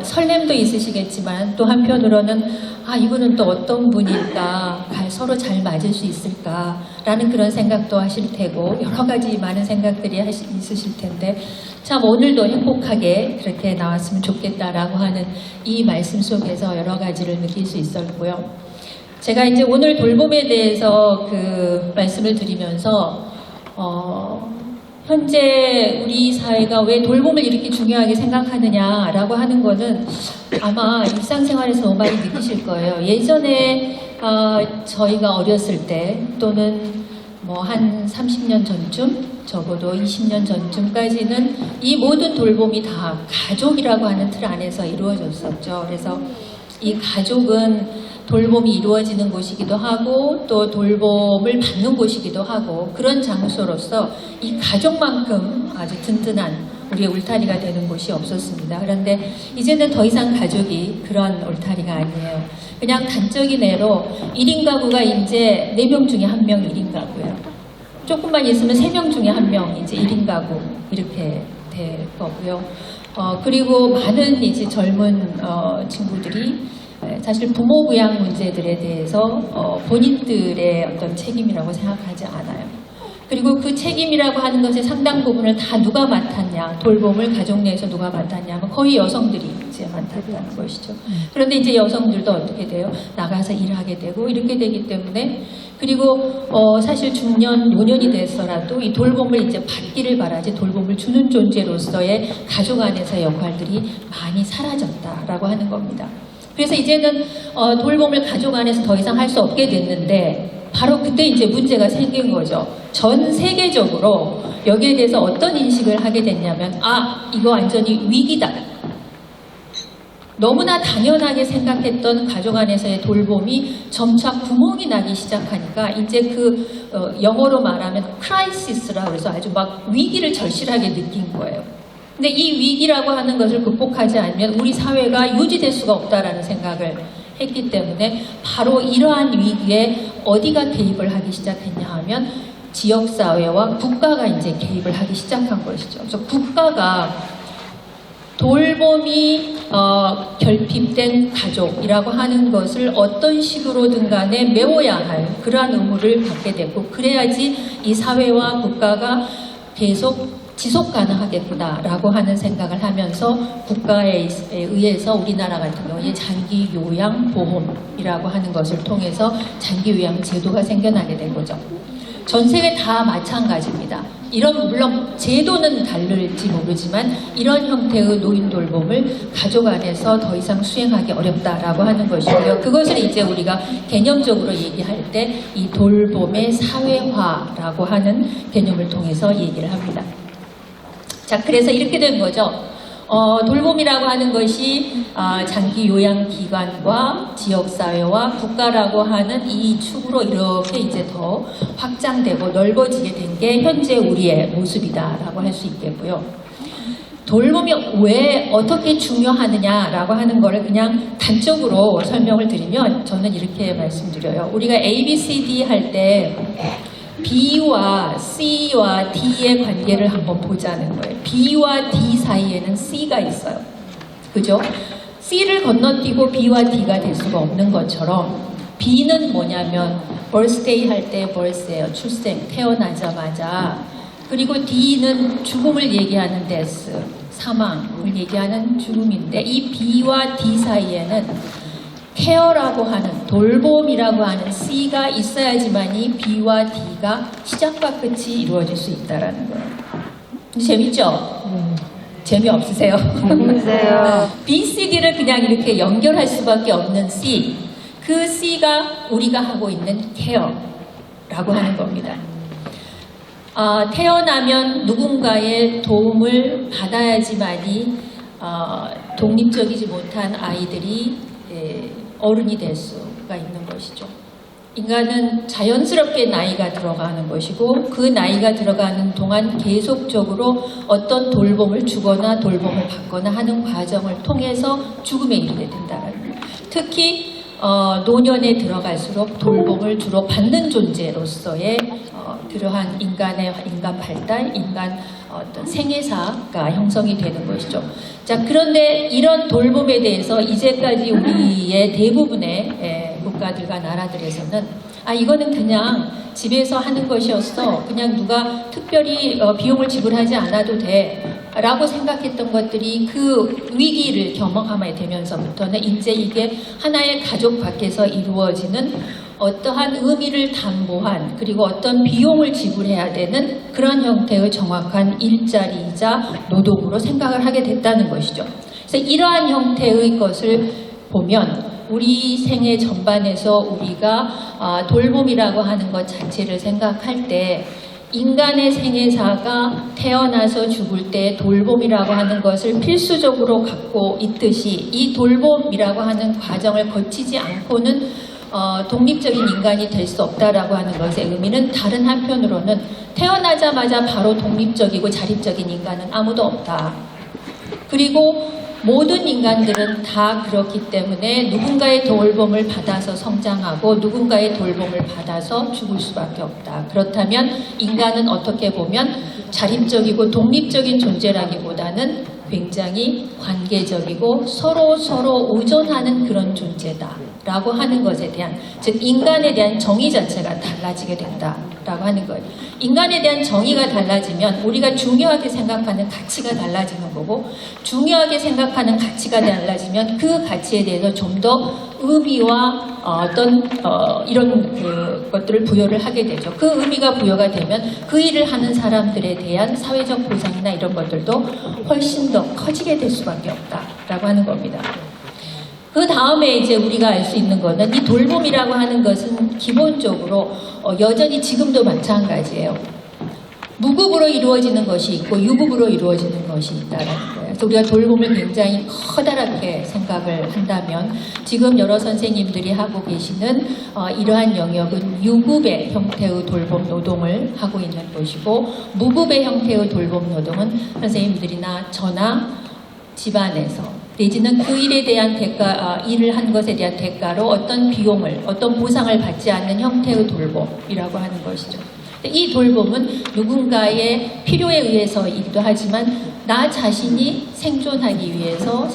설렘도 있으시겠지만 또 한편으로는 이분은 또 어떤 분일까, 서로 잘 맞을 수 있을까라는 그런 생각도 하실 테고 여러 가지 많은 생각들이 있으실 텐데 참 오늘도 행복하게 그렇게 나왔으면 좋겠다라고 하는 이 말씀 속에서 여러 가지를 느낄 수 있었고요. 제가 이제 오늘 돌봄에 대해서 그 말씀을 드리면서 현재 우리 사회가 왜 돌봄을 이렇게 중요하게 생각하느냐라고 하는 거는 아마 일상생활에서 너무 많이 느끼실 거예요. 예전에 저희가 어렸을 때 또는 뭐 한 30년 전쯤 적어도 20년 전쯤까지는 이 모든 돌봄이 다 가족이라고 하는 틀 안에서 이루어졌었죠. 그래서 이 가족은 돌봄이 이루어지는 곳이기도 하고 또 돌봄을 받는 곳이기도 하고 그런 장소로서 이 가족만큼 아주 든든한 우리의 울타리가 되는 곳이 없었습니다. 그런데 이제는 더 이상 가족이 그런 울타리가 아니에요. 그냥 단적인 예로 1인 가구가 이제 4명 중에 1명 1인 가구예요. 조금만 있으면 3명 중에 1명 이제 1인 가구 이렇게 될 거고요. 그리고 많은 이제 젊은 친구들이 사실 부모 부양 문제들에 대해서 본인들의 어떤 책임이라고 생각하지 않아요. 그리고 그 책임이라고 하는 것의 상당 부분을 다 누가 맡았냐, 돌봄을 가족 내에서 누가 맡았냐 하면 거의 여성들이 이제 맡았다는 것이죠. 그런데 이제 여성들도 어떻게 돼요? 나가서 일하게 되고 이렇게 되기 때문에 그리고 사실 중년, 노년이 돼서라도 이 돌봄을 이제 받기를 바라지 돌봄을 주는 존재로서의 가족 안에서의 역할들이 많이 사라졌다라고 하는 겁니다. 그래서 이제는 돌봄을 가족 안에서 더 이상 할 수 없게 됐는데 바로 그때 이제 문제가 생긴 거죠. 전 세계적으로 여기에 대해서 어떤 인식을 하게 됐냐면 이거 완전히 위기다. 너무나 당연하게 생각했던 가족 안에서의 돌봄이 점차 구멍이 나기 시작하니까 이제 그 영어로 말하면 크라이시스라 그래서 아주 막 위기를 절실하게 느낀 거예요. 근데 이 위기라고 하는 것을 극복하지 않으면 우리 사회가 유지될 수가 없다라는 생각을 했기 때문에 바로 이러한 위기에 어디가 개입을 하기 시작했냐 하면 지역사회와 국가가 이제 개입을 하기 시작한 것이죠. 그래서 국가가 돌봄이 결핍된 가족이라고 하는 것을 어떤 식으로든 간에 메워야 할 그러한 의무를 받게 되고 그래야지 이 사회와 국가가 계속 지속 가능하겠구나라고 하는 생각을 하면서 국가에 의해서 우리나라 같은 경우에 장기 요양 보험이라고 하는 것을 통해서 장기 요양 제도가 생겨나게 된 거죠. 전 세계 다 마찬가지입니다. 물론 제도는 다를지 모르지만 이런 형태의 노인 돌봄을 가족 안에서 더 이상 수행하기 어렵다라고 하는 것이고요. 그것을 이제 우리가 개념적으로 얘기할 때 이 돌봄의 사회화라고 하는 개념을 통해서 얘기를 합니다. 자, 그래서 이렇게 된 거죠. 돌봄이라고 하는 것이 장기 요양기관과 지역사회와 국가라고 하는 이 축으로 이렇게 이제 더 확장되고 넓어지게 된 게 현재 우리의 모습이다라고 할 수 있겠고요. 돌봄이 왜 어떻게 중요하느냐라고 하는 거를 그냥 단적으로 설명을 드리면 저는 이렇게 말씀드려요. 우리가 ABCD 할 때 B와 C와 D의 관계를 한번 보자는 거예요. B와 D 사이에는 C가 있어요. 그죠? C를 건너뛰고 B와 D가 될 수가 없는 것처럼 B는 뭐냐면 birthday 할 때 birth예요. 출생, 태어나자마자. 그리고 D는 죽음을 얘기하는 death, 사망을 얘기하는 죽음인데 이 B와 D 사이에는 케어라고 하는 돌봄이라고 하는 C가 있어야지만이 B와 D가 시작과 끝이 이루어질 수 있다라는 거예요. 재밌죠? 재미없으세요? 재밌어요. B, C, D를 그냥 이렇게 연결할 수밖에 없는 C. 그 C가 우리가 하고 있는 케어라고 하는 겁니다. 태어나면 누군가의 도움을 받아야지만이 독립적이지 못한 아이들이 어른이 될 수가 있는 것이죠. 인간은 자연스럽게 나이가 들어가는 것이고 그 나이가 들어가는 동안 계속적으로 어떤 돌봄을 주거나 돌봄을 받거나 하는 과정을 통해서 죽음에 이르게 된다는 거예요. 특히 노년에 들어갈수록 돌봄을 주로 받는 존재로서의 그러한 인간 발달, 인간 어떤 생애사가 형성이 되는 것이죠. 자, 그런데 이런 돌봄에 대해서 이제까지 우리의 대부분의 국가들과 나라들에서는 이거는 그냥 집에서 하는 것이었어. 그냥 누가 특별히 비용을 지불하지 않아도 돼. 라고 생각했던 것들이 그 위기를 경험하게 되면서부터는 이제 이게 하나의 가족 밖에서 이루어지는 어떠한 의미를 담보한 그리고 어떤 비용을 지불해야 되는 그런 형태의 정확한 일자리이자 노동으로 생각을 하게 됐다는 것이죠. 그래서 이러한 형태의 것을 보면 우리 생애 전반에서 우리가 돌봄이라고 하는 것 자체를 생각할 때 인간의 생애사가 태어나서 죽을 때 돌봄이라고 하는 것을 필수적으로 갖고 있듯이 이 돌봄이라고 하는 과정을 거치지 않고는 독립적인 인간이 될 수 없다라고 하는 것의 의미는 다른 한편으로는 태어나자마자 바로 독립적이고 자립적인 인간은 아무도 없다. 그리고 모든 인간들은 다 그렇기 때문에 누군가의 돌봄을 받아서 성장하고 누군가의 돌봄을 받아서 죽을 수밖에 없다. 그렇다면 인간은 어떻게 보면 자립적이고 독립적인 존재라기보다는 굉장히 관계적이고 서로 의존하는 그런 존재다라고 하는 것에 대한, 즉 인간에 대한 정의 자체가 달라지게 된다라고 하는 거예요. 인간에 대한 정의가 달라지면 우리가 중요하게 생각하는 가치가 달라지는 거고, 중요하게 생각하는 가치가 달라지면 그 가치에 대해서 좀 더 의미와 이런 것들을 부여를 하게 되죠. 그 의미가 부여가 되면 그 일을 하는 사람들에 대한 사회적 보상이나 이런 것들도 훨씬 더 커지게 될 수밖에 없다라고 하는 겁니다. 그 다음에 이제 우리가 알 수 있는 거는 이 돌봄이라고 하는 것은 기본적으로 여전히 지금도 마찬가지예요. 무급으로 이루어지는 것이 있고 유급으로 이루어지는 것이 있다는 거예요. 그래서 우리가 돌봄을 굉장히 커다랗게 생각을 한다면 지금 여러 선생님들이 하고 계시는 이러한 영역은 유급의 형태의 돌봄 노동을 하고 있는 것이고, 무급의 형태의 돌봄 노동은 선생님들이나 저나 집안에서 내지는 그 일에 대한 일을 한 것에 대한 대가로 어떤 비용을, 어떤 보상을 받지 않는 형태의 돌봄이라고 하는 것이죠. 이 돌봄은 누군가의 필요에 의해서이기도 하지만 나 자신이 생존하기 위해서,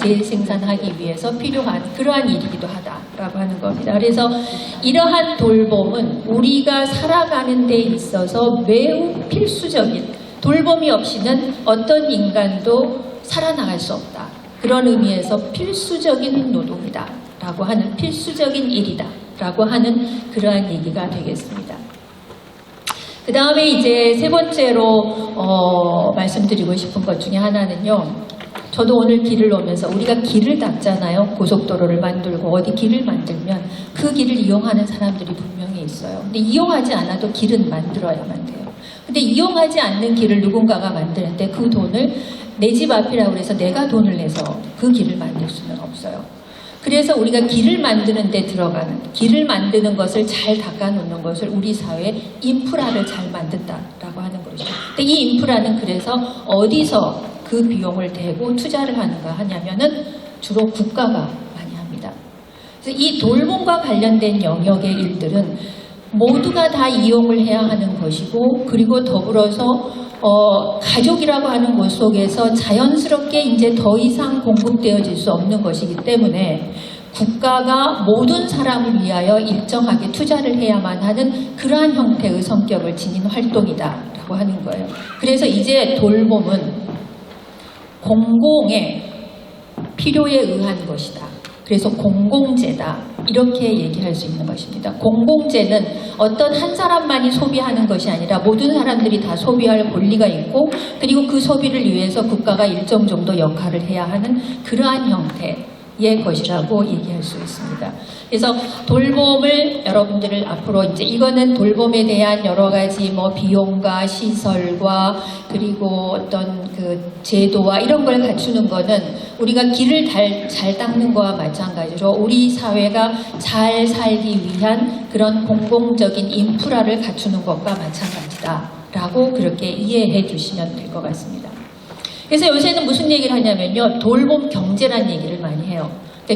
재생산하기 위해서 필요한 그러한 일이기도 하다라고 하는 겁니다. 그래서 이러한 돌봄은 우리가 살아가는 데 있어서 매우 필수적인, 돌봄이 없이는 어떤 인간도 살아나갈 수 없다. 그런 의미에서 필수적인 노동이다 라고 하는, 필수적인 일이다 라고 하는 그러한 얘기가 되겠습니다. 그 다음에 이제 세 번째로 말씀드리고 싶은 것 중에 하나는요, 저도 오늘 길을 오면서 우리가 길을 닦잖아요. 고속도로를 만들고 어디 길을 만들면 그 길을 이용하는 사람들이 분명히 있어요. 근데 이용하지 않아도 길은 만들어야만 돼요. 근데 이용하지 않는 길을 누군가가 만드는데 그 돈을 내 집 앞이라고 해서 내가 돈을 내서 그 길을 만들 수는 없어요. 그래서 우리가 길을 만드는 데 들어가는, 길을 만드는 것을 잘 닦아놓는 것을 우리 사회에 인프라를 잘 만든다라고 하는 것이죠. 근데 이 인프라는 그래서 어디서 그 비용을 대고 투자를 하는가 하냐면은 주로 국가가 많이 합니다. 그래서 이 돌봄과 관련된 영역의 일들은 모두가 다 이용을 해야 하는 것이고, 그리고 더불어서 가족이라고 하는 것 속에서 자연스럽게 이제 더 이상 공급되어질 수 없는 것이기 때문에 국가가 모든 사람을 위하여 일정하게 투자를 해야만 하는 그러한 형태의 성격을 지닌 활동이다라고 하는 거예요. 그래서 이제 돌봄은 공공의 필요에 의한 것이다. 그래서 공공재다, 이렇게 얘기할 수 있는 것입니다. 공공재는 어떤 한 사람만이 소비하는 것이 아니라 모든 사람들이 다 소비할 권리가 있고, 그리고 그 소비를 위해서 국가가 일정 정도 역할을 해야 하는 그러한 형태의 것이라고 얘기할 수 있습니다. 그래서 돌봄을 여러분들을 앞으로 이제 이거는 돌봄에 대한 여러 가지 뭐 비용과 시설과 그리고 어떤 그 제도와 이런 걸 갖추는 거는 우리가 길을 잘 닦는 거와 마찬가지로 우리 사회가 잘 살기 위한 그런 공공적인 인프라를 갖추는 것과 마찬가지다라고 그렇게 이해해 주시면 될 것 같습니다. 그래서 요새는 무슨 얘기를 하냐면요, 돌봄 경제란 얘기를 많이 해요.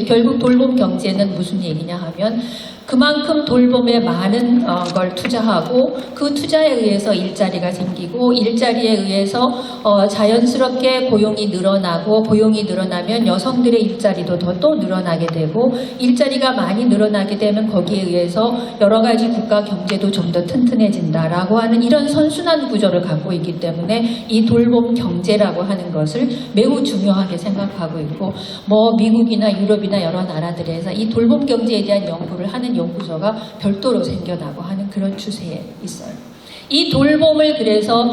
결국 돌봄 경제는 무슨 얘기냐 하면 그만큼 돌봄에 많은 걸 투자하고 그 투자에 의해서 일자리가 생기고, 일자리에 의해서 자연스럽게 고용이 늘어나고, 고용이 늘어나면 여성들의 일자리도 또 늘어나게 되고, 일자리가 많이 늘어나게 되면 거기에 의해서 여러 가지 국가 경제도 좀 더 튼튼해진다라고 하는 이런 선순환 구조를 갖고 있기 때문에 이 돌봄 경제라고 하는 것을 매우 중요하게 생각하고 있고, 뭐 미국이나 유럽이나 여러 나라들에서 이 돌봄 경제에 대한 연구를 하는 연구소가 별도로 생겨나고 하는 그런 추세에 있어요. 이 돌봄을 그래서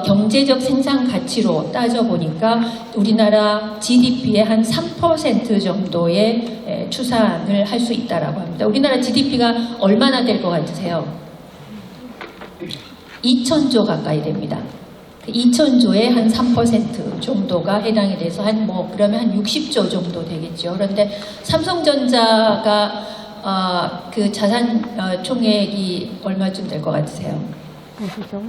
경제적 생산 가치로 따져보니까 우리나라 GDP의 한 3% 정도의 추산을 할 수 있다라고 합니다. 우리나라 GDP가 얼마나 될 것 같으세요? 2,000조 가까이 됩니다. 2,000조의 한 3% 정도가 해당이 돼서 그러면 한 60조 정도 되겠죠. 그런데 삼성전자가 그 자산 총액이 얼마쯤 될 것 같으세요?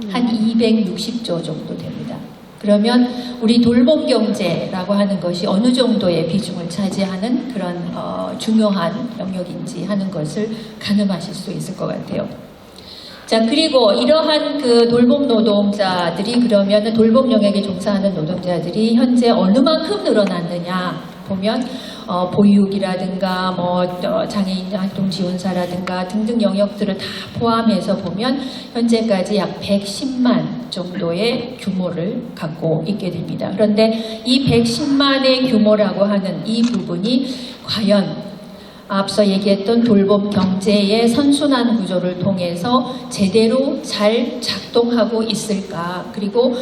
한 260조 정도 됩니다. 그러면 우리 돌봄 경제라고 하는 것이 어느 정도의 비중을 차지하는 그런 중요한 영역인지 하는 것을 가늠하실 수 있을 것 같아요. 자, 그리고 이러한 그 돌봄 노동자들이, 그러면 돌봄 영역에 종사하는 노동자들이 현재 어느 만큼 늘어났느냐 보면 보육이라든가 장애인 활동 지원사라든가 등등 영역들을 다 포함해서 보면 현재까지 약 110만 정도의 규모를 갖고 있게 됩니다. 그런데 이 110만의 규모라고 하는 이 부분이 과연 앞서 얘기했던 돌봄 경제의 선순환 구조를 통해서 제대로 잘 작동하고 있을까, 그리고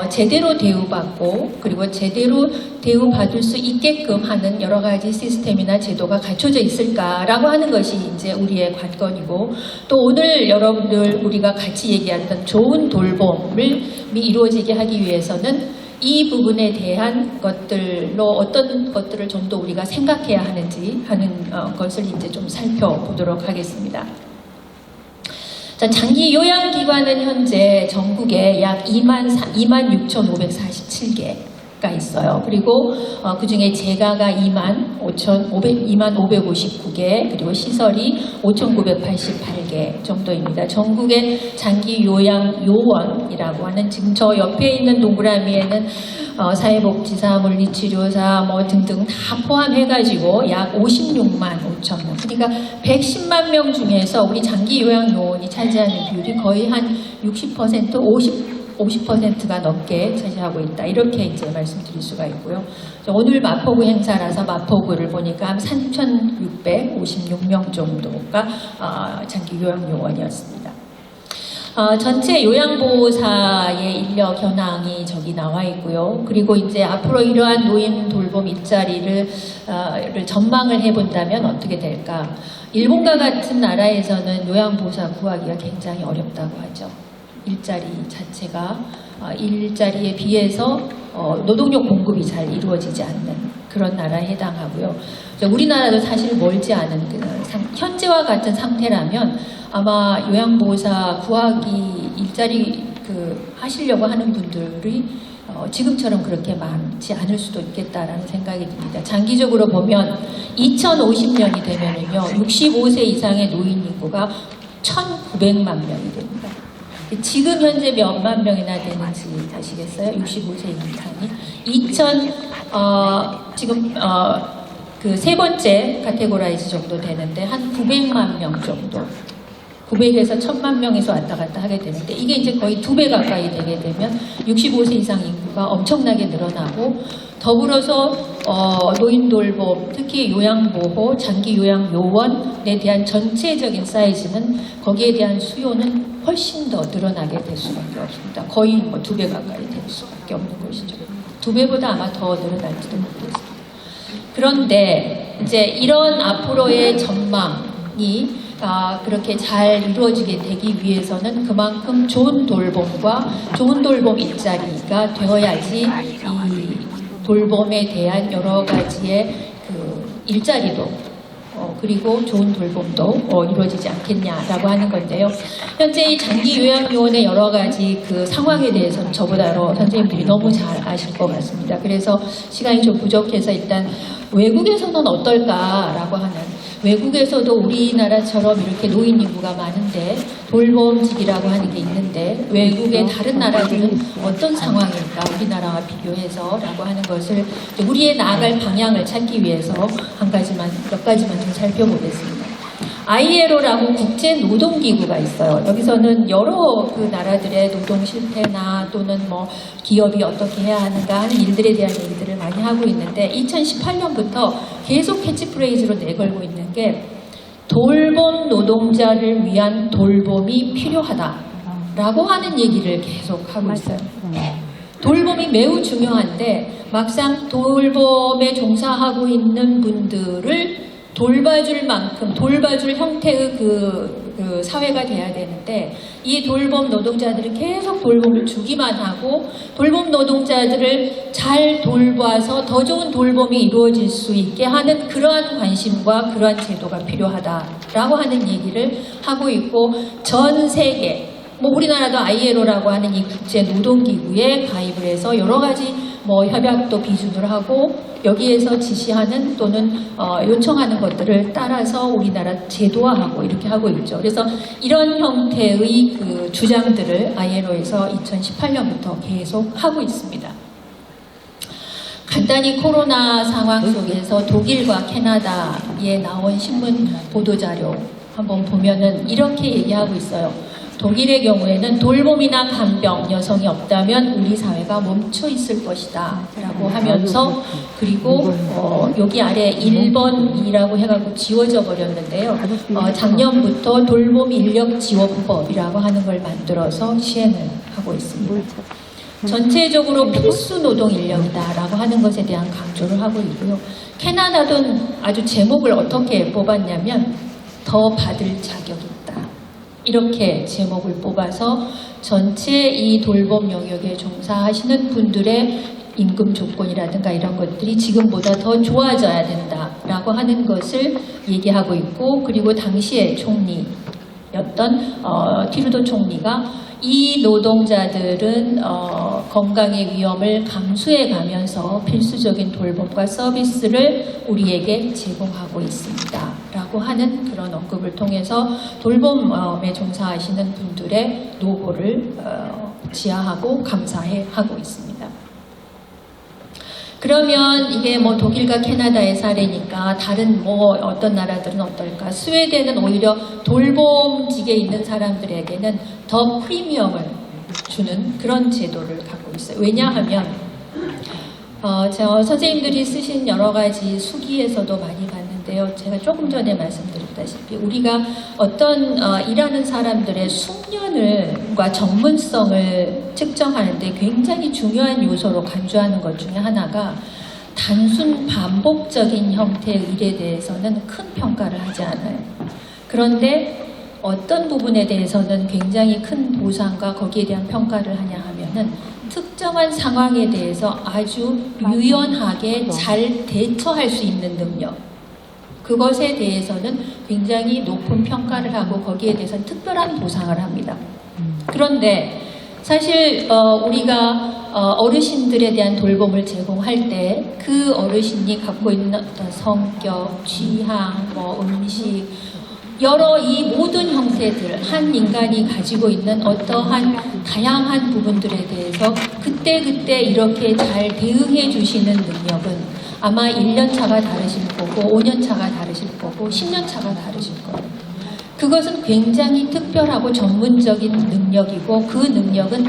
제대로 대우받고 그리고 제대로 대우받을 수 있게끔 하는 여러 가지 시스템이나 제도가 갖춰져 있을까라고 하는 것이 이제 우리의 관건이고, 또 오늘 여러분들 우리가 같이 얘기했던 좋은 돌봄을 이루어지게 하기 위해서는 이 부분에 대한 것들로 어떤 것들을 좀 더 우리가 생각해야 하는지 하는 것을 이제 좀 살펴보도록 하겠습니다. 자, 장기 요양기관은 현재 전국에 약 26,547개가 있어요. 그리고 그 중에 재가가 25,559개, 그리고 시설이 5,988개 정도입니다. 전국의 장기 요양 요원이라고 하는, 지금 저 옆에 있는 동그라미에는 사회복지사, 물리치료사 뭐 등등 다 포함해가지고 약 56만 5천 명. 그러니까 110만 명 중에서 우리 장기 요양 요원이 차지하는 비율이 거의 한 60%, 50%가 넘게 차지하고 있다. 이렇게 이제 말씀드릴 수가 있고요. 오늘 마포구 행사라서 마포구를 보니까 한 3,656명 정도가 장기 요양 요원이었습니다. 전체 요양보호사의 인력 현황이 저기 나와 있고요. 그리고 이제 앞으로 이러한 노인 돌봄 일자리를 전망을 해본다면 어떻게 될까? 일본과 같은 나라에서는 요양보호사 구하기가 굉장히 어렵다고 하죠. 일자리 자체가 일자리에 비해서 노동력 공급이 잘 이루어지지 않는 그런 나라에 해당하고요. 우리나라도 사실 멀지 않은 현재와 같은 상태라면 아마 요양보호사 구하기 일자리 하시려고 하는 분들이 지금처럼 그렇게 많지 않을 수도 있겠다라는 생각이 듭니다. 장기적으로 보면 2050년이 되면은요, 65세 이상의 노인 인구가 1,900만 명이 됩니다. 지금 현재 몇만 명이나 되는지 아시겠어요? 65세 이상이 지금 그 세 번째 카테고라이즈 정도 되는데 한 900만 명 정도, 900에서 1000만 명에서 왔다 갔다 하게 되는데, 이게 이제 거의 2배 가까이 되게 되면 65세 이상 인구가 엄청나게 늘어나고, 더불어서 노인 돌봄, 특히 요양보호, 장기 요양 요원에 대한 전체적인 사이즈는, 거기에 대한 수요는 훨씬 더 늘어나게 될 수밖에 없습니다. 거의 뭐 2배 가까이 될 수밖에 없는 것이죠. 2배보다 아마 더 늘어날지도 모르겠습니다. 그런데 이제 이런 앞으로의 전망이 그렇게 잘 이루어지게 되기 위해서는 그만큼 좋은 돌봄과 좋은 돌봄 일자리가 되어야지 이 돌봄에 대한 여러 가지의 일자리도 그리고 좋은 돌봄도 이루어지지 않겠냐라고 하는 건데요. 현재 이 장기 요양요원의 여러 가지 상황에 대해서는 저보다 선생님들이 너무 잘 아실 것 같습니다. 그래서 시간이 좀 부족해서 일단 외국에서는 어떨까라고 하는, 외국에서도 우리나라처럼 이렇게 노인 인구가 많은데 돌봄직이라고 하는 게 있는데 외국의 다른 나라들은 어떤 상황일까, 우리나라와 비교해서 라고 하는 것을 우리의 나아갈 방향을 찾기 위해서 몇 가지만 좀 살펴보겠습니다. ILO라고 국제노동기구가 있어요. 여기서는 여러 나라들의 노동 실태나 또는 뭐 기업이 어떻게 해야 하는가 하는 일들에 대한 얘기들을 많이 하고 있는데, 2018년부터 계속 캐치프레이즈로 내걸고 있는 게 돌봄 노동자를 위한 돌봄이 필요하다라고 하는 얘기를 계속 하고 있어요. 돌봄이 매우 중요한데 막상 돌봄에 종사하고 있는 분들을 돌봐줄 만큼 돌봐줄 형태의 그 사회가 돼야 되는데, 이 돌봄 노동자들이 계속 돌봄을 주기만 하고 돌봄 노동자들을 잘 돌봐서 더 좋은 돌봄이 이루어질 수 있게 하는 그러한 관심과 그러한 제도가 필요하다라고 하는 얘기를 하고 있고, 전 세계 우리나라도 ILO라고 하는 이 국제 노동기구에 가입을 해서 여러 가지 협약도 비준을 하고 여기에서 지시하는 또는 요청하는 것들을 따라서 우리나라 제도화하고 이렇게 하고 있죠. 그래서 이런 형태의 주장들을 ILO에서 2018년부터 계속 하고 있습니다. 간단히 코로나 상황 속에서 독일과 캐나다에 나온 신문 보도자료 한번 보면은 이렇게 얘기하고 있어요. 독일의 경우에는 돌봄이나 간병, 여성이 없다면 우리 사회가 멈춰 있을 것이다 라고 하면서, 그리고 여기 아래 1번이라고 해가지고 지워져 버렸는데요. 작년부터 돌봄 인력 지원법이라고 하는 걸 만들어서 시행을 하고 있습니다. 전체적으로 필수 노동 인력이다라고 하는 것에 대한 강조를 하고 있고요. 캐나다도 아주 제목을 어떻게 뽑았냐면 더 받을 자격이 있다. 이렇게 제목을 뽑아서 전체 이 돌봄 영역에 종사하시는 분들의 임금 조건이라든가 이런 것들이 지금보다 더 좋아져야 된다라고 하는 것을 얘기하고 있고, 그리고 당시에 총리였던 티루도 총리가 이 노동자들은 건강의 위험을 감수해 가면서 필수적인 돌봄과 서비스를 우리에게 제공하고 있습니다 라고 하는 그런 언급을 통해서 돌봄에 종사하시는 분들의 노고를 지하하고 감사해 하고 있습니다. 그러면 이게 뭐 독일과 캐나다의 사례니까 다른 뭐 어떤 나라들은 어떨까? 스웨덴은 오히려 돌봄직에 있는 사람들에게는 더 프리미엄을 주는 그런 제도를 갖고 있어요. 왜냐하면 선생님들이 쓰신 여러 가지 수기에서도 많이 봤는데요. 제가 조금 전에 말씀드렸다시피 우리가 어떤 일하는 사람들의 숙련과 전문성을 측정하는데 굉장히 중요한 요소로 간주하는 것 중에 하나가 단순 반복적인 형태의 일에 대해서는 큰 평가를 하지 않아요. 그런데 어떤 부분에 대해서는 굉장히 큰 보상과 거기에 대한 평가를 하냐 하면은 특정한 상황에 대해서 아주 유연하게 잘 대처할 수 있는 능력, 그것에 대해서는 굉장히 높은 평가를 하고 거기에 대해서는 특별한 보상을 합니다. 그런데 사실 우리가 어르신들에 대한 돌봄을 제공할 때 그 어르신이 갖고 있는 어떤 성격, 취향, 음식, 여러 이 모든 형태들, 한 인간이 가지고 있는 어떠한 다양한 부분들에 대해서 그때그때 이렇게 잘 대응해 주시는 능력은 아마 1년 차가 다르실 거고 5년 차가 다르실 거고 10년 차가 다르실 거예요. 그것은 굉장히 특별하고 전문적인 능력이고 그 능력은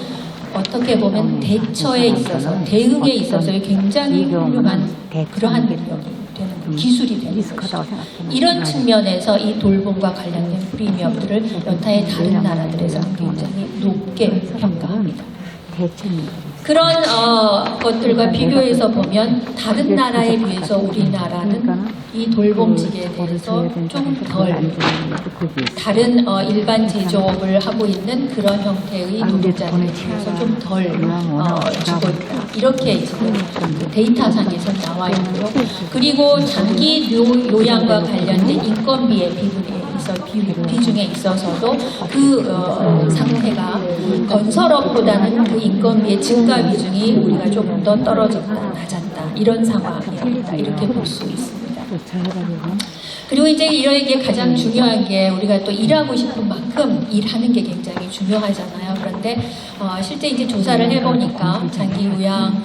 어떻게 보면 대처에 있어서, 대응에 있어서 굉장히 훌륭한 그러한 능력이 되는 기술이 되는 것이죠. 이런 측면에서 이 돌봄과 관련된 프리미엄들을 여타의 다른 나라들에서는 굉장히 높게 평가합니다. 그런 것들과 비교해서 보면 다른 나라에 비해서 우리나라는 이 돌봄직에 대해서 좀 덜 다른 일반 제조업을 하고 있는 그런 형태의 노동자들에 비해서 좀 덜 주고 있다. 이렇게 지금 데이터상에서 나와 있고요. 그리고 장기 요양과 관련된 인건비의 비중에 있어서도 그 상태가 건설업보다는 그 인건비의 증가 비중이 우리가 조금 더 떨어졌다, 낮았다 이런 상황이다 이렇게 볼 수 있습니다. 그리고 이제 이러기에 가장 중요한 게 우리가 또 일하고 싶은 만큼 일하는 게 굉장히 중요하잖아요. 그런데 실제 이제 조사를 해보니까 장기 요양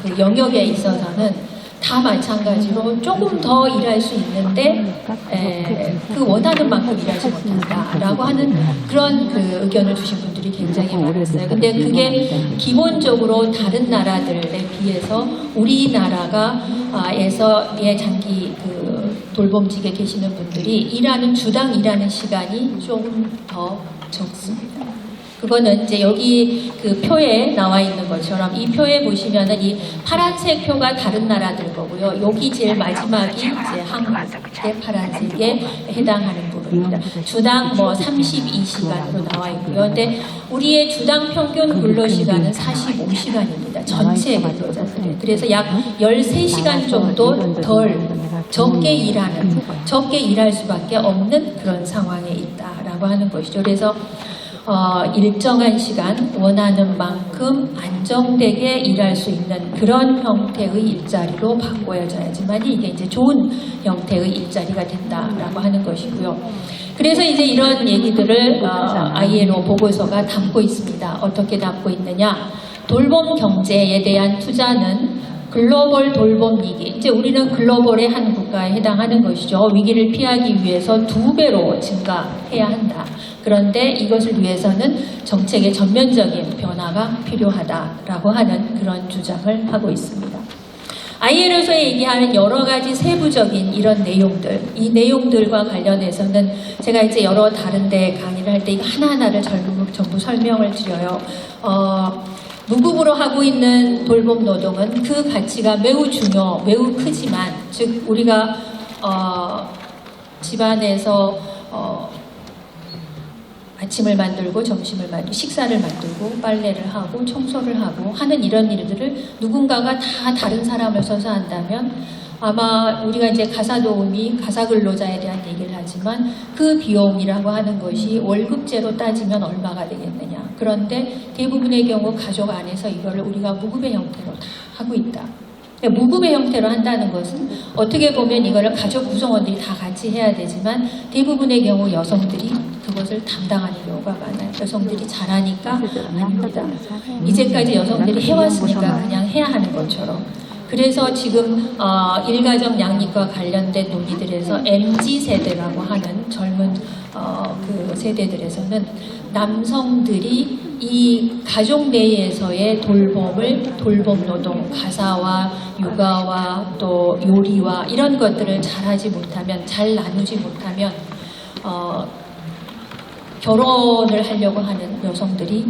그 영역에 있어서는 다 마찬가지로 조금 더 일할 수 있는데 그 원하는 만큼 일하지 못한다라고 하는 그런 그 의견을 주신 분들이 굉장히 많았어요. 근데 그게 기본적으로 다른 나라들에 비해서 우리나라에서의 장기 그 돌봄직에 계시는 분들이 일하는 주당 일하는 시간이 조금 더 적습니다. 그거는 이제 여기 그 표에 나와 있는 것처럼 이 표에 보시면은 이 파란색 표가 다른 나라들 거고요. 여기 제일 마지막이 이제 한국의 파란색에 해당하는 부분입니다. 주당 32시간으로 나와 있고요. 근데 우리의 주당 평균 근로 시간은 45시간입니다. 전체 근로자들. 그래서 약 13시간 정도 덜 적게 일할 수밖에 없는 그런 상황에 있다라고 하는 것이죠. 그래서 일정한 시간 원하는 만큼 안정되게 일할 수 있는 그런 형태의 일자리로 바꿔야지만 이게 이제 좋은 형태의 일자리가 된다라고 하는 것이고요. 그래서 이제 이런 얘기들을 ILO 보고서가 담고 있습니다. 어떻게 담고 있느냐? 돌봄 경제에 대한 투자는 글로벌 돌봄 위기, 이제 우리는 글로벌의 한 국가에 해당하는 것이죠. 위기를 피하기 위해서 2배로 증가해야 한다. 그런데 이것을 위해서는 정책의 전면적인 변화가 필요하다라고 하는 그런 주장을 하고 있습니다. ILO에서 얘기하는 여러 가지 세부적인 이런 내용들, 이 내용들과 관련해서는 제가 이제 여러 다른 데 강의를 할 때 하나하나를 전부 설명을 드려요. 무급으로 하고 있는 돌봄 노동은 그 가치가 매우 크지만, 즉 우리가 집안에서 아침을 만들고 점심을 만들고 식사를 만들고 빨래를 하고 청소를 하고 하는 이런 일들을 누군가가 다 다른 사람을 써서 한다면 아마 우리가 이제 가사도우미, 가사근로자에 대한 얘기를 하지만 그 비용이라고 하는 것이 월급제로 따지면 얼마가 되겠느냐. 그런데 대부분의 경우 가족 안에서 이거를 우리가 무급의 형태로 다 하고 있다. 무급의 형태로 한다는 것은 어떻게 보면 이거를 가족 구성원들이 다 같이 해야 되지만 대부분의 경우 여성들이 그것을 담당하는 경우가 많아요. 여성들이 잘하니까 아닙니다. 이제까지 여성들이 해왔으니까 그냥 해야 하는 것처럼. 그래서 지금 일가정 양립과 관련된 논의들에서 MZ세대라고 하는 젊은 그 세대들에서는 남성들이 이 가족 내에서의 돌봄 노동, 가사와 육아와 또 요리와 이런 것들을 잘하지 못하면, 잘 나누지 못하면 결혼을 하려고 하는 여성들이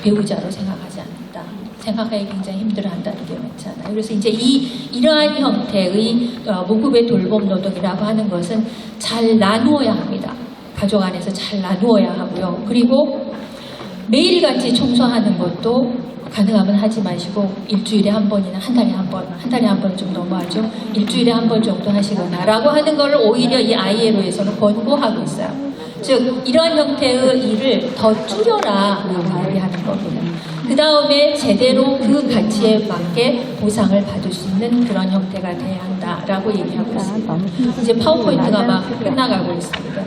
배우자로 생각하지 않는다. 생각하기 굉장히 힘들어한다는 게 많잖아요. 그래서 이제 이러한 형태의 무급의 돌봄 노동이라고 하는 것은 잘 나누어야 합니다. 가족 안에서 잘 나누어야 하고요. 그리고 매일같이 청소하는 것도 가능하면 하지 마시고 일주일에 한 번이나 한 달에 한 번 좀 넘어가죠. 일주일에 한 번 정도 하시거나 라고 하는 걸 오히려 이 ILO에서는 권고하고 있어요. 즉 이런 형태의 일을 더 줄여라 라고 얘기하는 겁니다. 그 다음에 제대로 그 가치에 맞게 보상을 받을 수 있는 그런 형태가 돼야 한다라고 얘기하고 있습니다. 이제 파워포인트가 막 끝나가고 있습니다.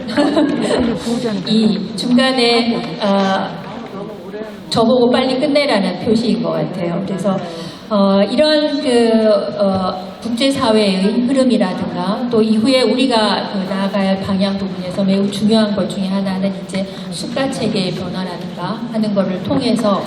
이 중간에 저보고 빨리 끝내라는 표시인 것 같아요. 그래서 이런 국제사회의 흐름이라든가 또 이후에 우리가 나아가야 할 방향 부분에서 매우 중요한 것 중에 하나는 이제 수가체계의 변화라든가 하는 것을 통해서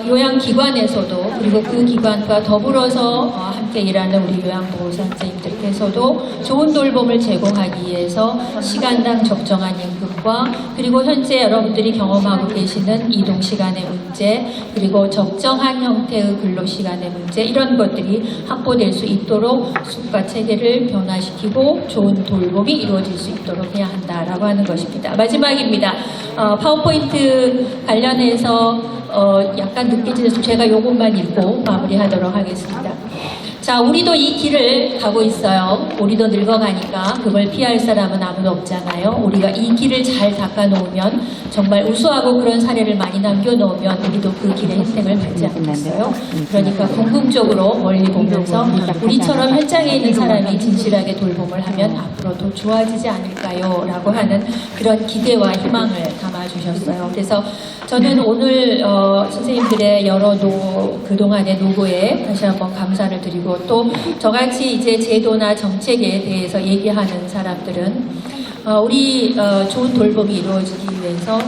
요양기관에서도 그리고 그 기관과 더불어서 함께 일하는 우리 요양보호사 선생님들께서도 좋은 돌봄을 제공하기 위해서 시간당 적정한 임금과 그리고 현재 여러분들이 경험하고 계시는 이동시간의 문제 그리고 적정한 형태의 근로시간의 문제 이런 것들이 확보될 수 있도록 수가체계를 변화시키고 좋은 돌봄이 이루어질 수 있도록 해야 한다라고 하는 것입니다. 마지막입니다. 파워포인트 관련해서 약간 늦게 지나서 제가 요것만 읽고 마무리하도록 하겠습니다. 자, 우리도 이 길을 가고 있어요. 우리도 늙어가니까 그걸 피할 사람은 아무도 없잖아요. 우리가 이 길을 잘 닦아놓으면 정말 우수하고 그런 사례를 많이 남겨놓으면 우리도 그 길의 혜택을 받지 않겠어요? 그러니까 궁극적으로 멀리 보면서 우리처럼 현장에 있는 사람이 진실하게 돌봄을 하면 앞으로 더 좋아지지 않을까요? 라고 하는 그런 기대와 희망을 담아주셨어요. 그래서 저는 오늘 선생님들의 여러 그동안의 노고에 다시 한번 감사를 드리고 또 저같이 이제 제도나 정책에 대해서 얘기하는 사람들은 우리 좋은 돌봄이 이루어지기 위해서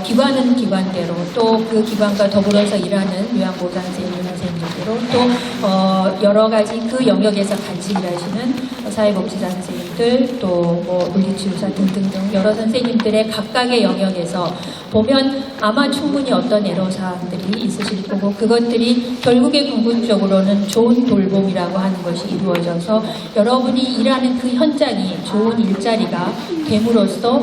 기관은 기관대로 또 그 기관과 더불어서 일하는 요양보호사 선생님들대로 또 여러 가지 그 영역에서 같이 일하시는 사회복지사 선생님들 또 뭐 물리치유사 등등등 여러 선생님들의 각각의 영역에서 보면 아마 충분히 어떤 애로사항들이 있으실 거고 그것들이 결국에 궁극적으로는 좋은 돌봄이라고 하는 것이 이루어져서 여러분이 일하는 그 현장이 좋은 일자리가 됨으로써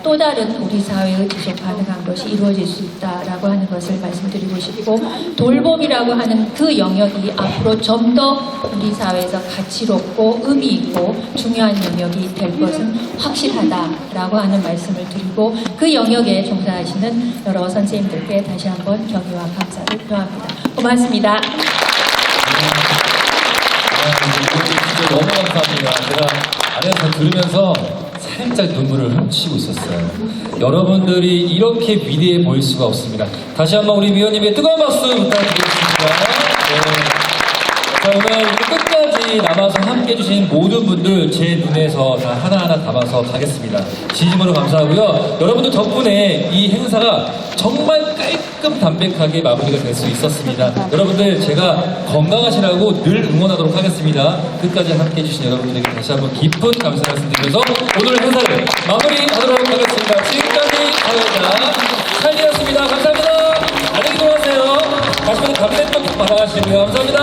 또 다른 우리 사회의 지속 가능한 것이 이루어질 수 있다라고 하는 것을 말씀드리고 싶고 돌봄이라고 하는 그 영역이 앞으로 좀 더 우리 사회에서 가치롭고 의미 있고 중요한 영역이 될 것은 확실하다라고 하는 말씀을 드리고 그 영역에 종사하시는 여러 선생님들께 다시 한번 경의와 감사를 표합니다. 고맙습니다. 너무 감사합니다. 제가 안에서 들으면서 살짝 눈물을 훔치고 있었어요. 여러분들이 이렇게 위대해 보일 수가 없습니다. 다시 한번 우리 위원님의 뜨거운 박수 부탁드리겠습니다. 네. 자, 오늘 끝까지 남아서 함께 해주신 모든 분들 제 눈에서 다 하나하나 담아서 가겠습니다. 진심으로 감사하고요. 여러분들 덕분에 이 행사가 정말 깔끔 담백하게 마무리가 될 수 있었습니다. 여러분들 제가 건강하시라고 늘 응원하도록 하겠습니다. 끝까지 함께 해주신 여러분들에게 다시 한번 깊은 감사 말씀드리면서 오늘 행사를 마무리하도록 하겠습니다. 지금까지 사회자 찰리였습니다. 감사합니다. 안녕히 들어가세요. 다시 한번 감사의 좀 받아가시고요. 감사합니다.